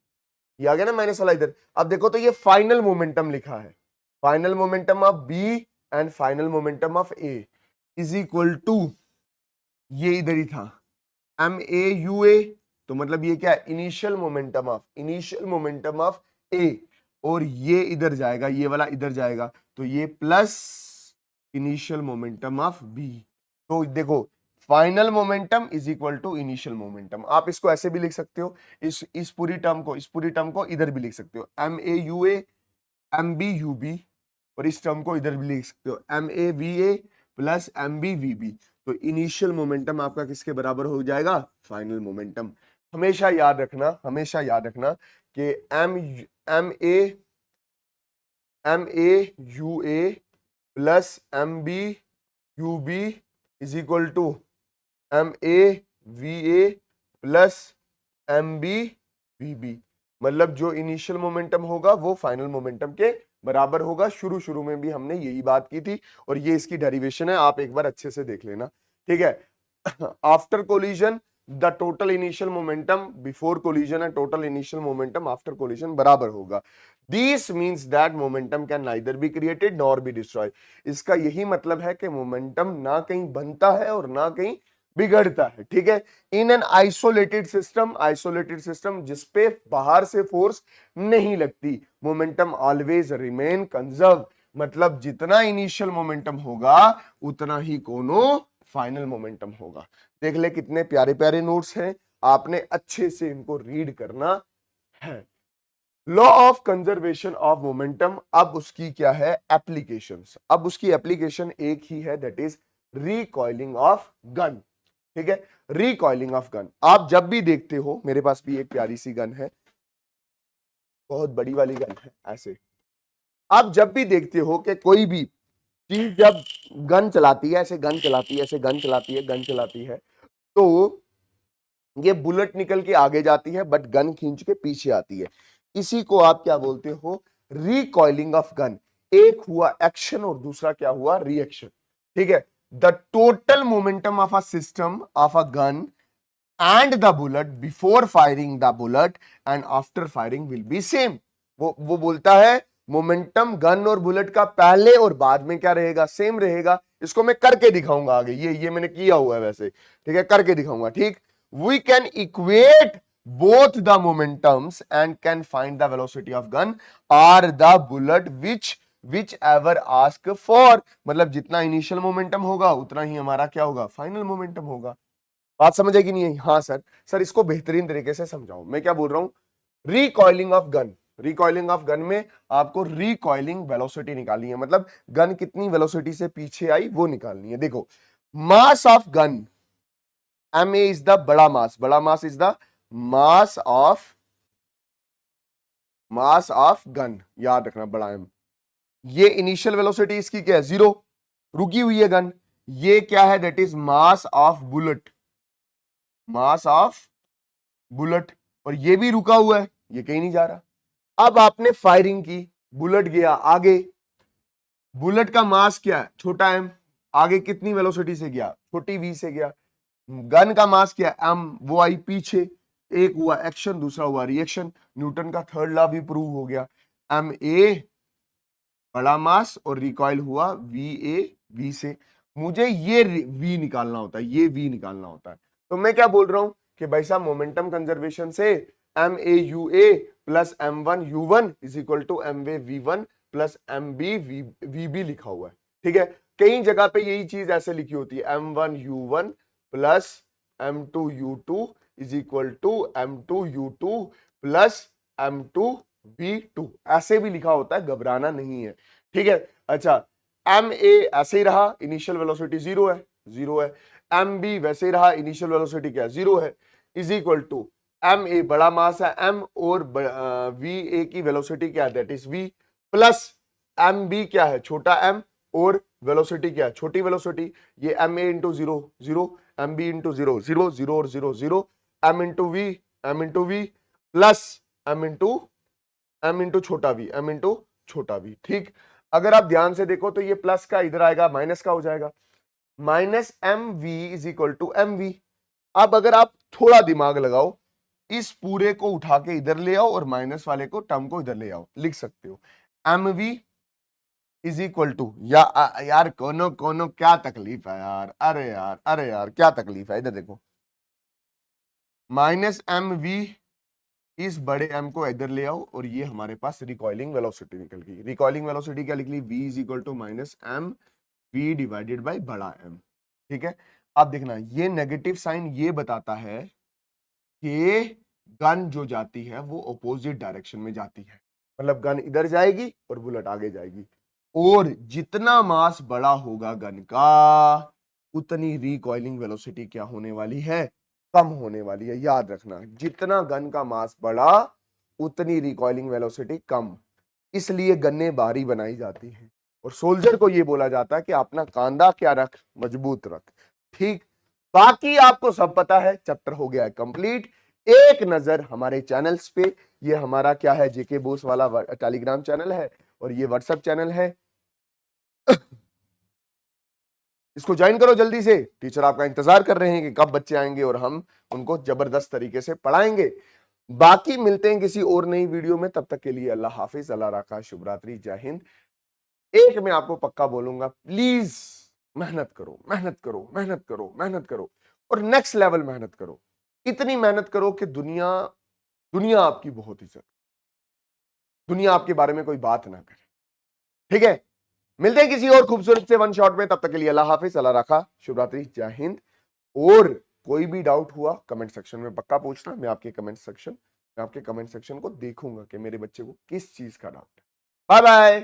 ये आ गया ना माइनस वाला इधर। अब देखो तो ये फाइनल मोमेंटम लिखा है, final momentum of B and final momentum of A is equal to ये इधर ही था एम ए यू ए, तो मतलब ये क्या है, इनिशियल मोमेंटम ऑफ ए, और ये इधर जाएगा, ये वाला इधर जाएगा, तो ये plus initial momentum of B. तो देखो final momentum is equal to initial momentum. आप इसको ऐसे भी लिख सकते हो, इस पूरी टर्म को इधर भी लिख सकते हो, M A U A M B U B, और इस टर्म को इधर भी लिख सकते हो M A V A plus M B V B. तो इनिशियल मोमेंटम आपका किसके बराबर हो जाएगा, फाइनल मोमेंटम। हमेशा याद रखना कि M M A U A plus M B U B is equal to M A V A plus M B V B. मतलब जो इनिशियल मोमेंटम होगा वो फाइनल मोमेंटम के बराबर होगा। शुरू में भी हमने यही बात की थी, और ये इसकी डेरिवेशन है, आप एक बार अच्छे से देख लेना, ठीक है। After collision the total initial momentum before collision and total initial momentum after collision बराबर होगा। This means that momentum can neither be created nor be destroy. इसका यही मतलब है कि मोमेंटम ना कहीं बनता है और ना कहीं बिगड़ता है, ठीक है। इन एन आइसोलेटेड सिस्टम जिसपे बाहर से फोर्स नहीं लगती, मोमेंटम ऑलवेज रिमेन कंजर्व। मतलब जितना इनिशियल मोमेंटम होगा उतना ही कोनो फाइनल मोमेंटम होगा। देख ले कितने प्यारे प्यारे नोट्स हैं, आपने अच्छे से इनको रीड करना है। Law of conservation of momentum, अब उसकी क्या है एप्लीकेशंस। अब उसकी एप्लीकेशन एक ही है, that is recoiling of gun, ठीक है। रिकॉइलिंग ऑफ गन, आप जब भी देखते हो, मेरे पास भी एक प्यारी सी गन है, बहुत बड़ी वाली गन है ऐसे। आप जब भी देखते हो कि कोई भी चीज जब गन चलाती है, ऐसे गन चलाती है, ऐसे गन चलाती है, तो ये बुलेट निकल के आगे जाती है बट गन खींच के पीछे आती है। इसी को आप क्या बोलते हो, रिकॉइलिंग ऑफ गन। एक हुआ एक्शन और दूसरा क्या हुआ, रिएक्शन, ठीक है। The total momentum of a system of a gun and the bullet before firing the bullet and after firing will be same। वो बोलता है मोमेंटम गन और बुलेट का पहले और बाद में क्या रहेगा, सेम रहेगा। इसको मैं करके दिखाऊंगा आगे, ये मैंने किया हुआ है वैसे, ठीक है, करके दिखाऊंगा, ठीक। We can equate both the momentums and can find the velocity of gun or the bullet which ever ask for। मतलब जितना इनिशियल मोमेंटम होगा उतना ही हमारा क्या होगा, फाइनल मोमेंटम होगा। बात समझ आई कि नहीं है? हाँ सर इसको बेहतरीन तरीके से समझाओ। मैं क्या बोल रहा हूं, रिकॉइलिंग ऑफ गन में आपको रिकॉइलिंग वेलोसिटी निकालनी है, मतलब गन कितनी वेलोसिटी से पीछे आई वो निकालनी है। देखो mass of gun M A is the बड़ा mass is the mass of gun, याद रखना बड़ा एम। ये इनिशियल वेलोसिटी इसकी क्या है, 0, रुकी हुई है गन। ये क्या है, that is mass of bullet, और ये भी रुका हुआ है, ये कहीं नहीं जा रहा। अब आपने फायरिंग की, बुलेट गया आगे, बुलेट का मास क्या है, छोटा एम, आगे कितनी वेलोसिटी से गया, छोटी वी से गया। गन का मास क्या है, एम, वो आई पीछे। एक हुआ एक्शन, दूसरा हुआ रिएक्शन। न्यूटन का थर्ड लॉ भी प्रूव हो गया। एम ए बड़ा मास और रिकॉइल हुआ वी ए वी से। मुझे ये वी निकालना होता है, ये वी निकालना होता है। तो मैं क्या बोल रहा हूं कि भाई साहब मोमेंटम कंजर्वेशन से M A U A plus M one U one is equal to M way V one plus M B V B लिखा हुआ है, ठीक है। कई जगह पे यही चीज ऐसे लिखी होती है, M one U one plus M two U two is equal to M two U two plus M two V2, ऐसे भी लिखा होता है, घबराना नहीं है, ठीक है। अच्छा एम ए ऐसे ही रहा, इनिशियल वेलोसिटी 0 है। एम बी वैसे ही रहा, इनिशियल वेलोसिटी क्या है, 0 है, is equal to M A बड़ा मास है एम, और वी ए की वेलोसिटी क्या है, that is V, plus M B क्या है, छोटा एम, और वेलोसिटी क्या है, छोटी वेलोसिटी। ये M A into 0 0, M B into 0 0 0 और 0 0, M into V plus M into छोटा वी, ठीक। अगर आप ध्यान से देखो तो ये प्लस का इधर आएगा, माइनस का हो जाएगा, minus M V is equal to M V. अब अगर आप थोड़ा दिमाग लगाओ, इस पूरे को उठा के इधर ले आओ और माइनस वाले को टर्म को इधर ले आओ, लिख सकते हो M V is equal to यार कोनो कोनो क्या तकलीफ है यार, अरे यार क्या तकलीफ है, इधर देखो -mv, इस बड़े m को इधर ले आओ और ये हमारे पास रिकॉइलिंग वेलोसिटी निकल गई। रिकॉइलिंग वेलोसिटी क्या लिख ली, v is equal to -mv divided by बड़ा m। ठीक है, अब देखना ये नेगेटिव साइन ये बताता है कि गन जो जाती है वो अपोजिट डायरेक्शन में जाती है, मतलब गन इधर जाएगी और बुलेट आगे जाएगी, और जितना मास बड़ा होगा गन का उतनी रिकॉइलिंग वेलोसिटी क्या होने वाली है, कम होने वाली है। याद रखना, जितना गन का मास बड़ा उतनी रिकॉइलिंग वेलोसिटी कम, इसलिए गन्ने भारी बनाई जाती है। और सोल्जर को यह बोला जाता है कि अपना कांधा क्या रख, मजबूत रख। ठीक, बाकी आपको सब पता है, चैप्टर हो गया है कंप्लीट। एक नजर हमारे चैनल्स पे, ये हमारा क्या है, जेके बोस वाला टेलीग्राम चैनल है और ये व्हाट्सएप चैनल है, इसको ज्वाइन करो जल्दी से। टीचर आपका इंतजार कर रहे हैं कि कब बच्चे आएंगे और हम उनको जबरदस्त तरीके से पढ़ाएंगे। बाकी मिलते हैं किसी और नई वीडियो में, तब तक के लिए अल्लाह हाफिज, अल्लाह रखा, शुभ रात्रि, जय हिंद। एक मैं आपको पक्का बोलूंगा, प्लीज मेहनत करो, मेहनत करो, मेहनत करो, मेहनत करो, और नेक्स्ट लेवल मेहनत करो। इतनी मेहनत करो कि दुनिया दुनिया आपकी बहुत इज्जत, दुनिया आपके बारे में कोई बात ना करे। ठीक है, मिलते हैं किसी और खूबसूरत से वन शॉट में, तब तक के लिए अल्लाह हाफिज, अल्लाह रखा, शुभ रात्रि, जय हिंद। और कोई भी डाउट हुआ कमेंट सेक्शन में पक्का पूछना, मैं आपके कमेंट सेक्शन को देखूंगा कि मेरे बच्चे को किस चीज का डाउट है। Bye bye.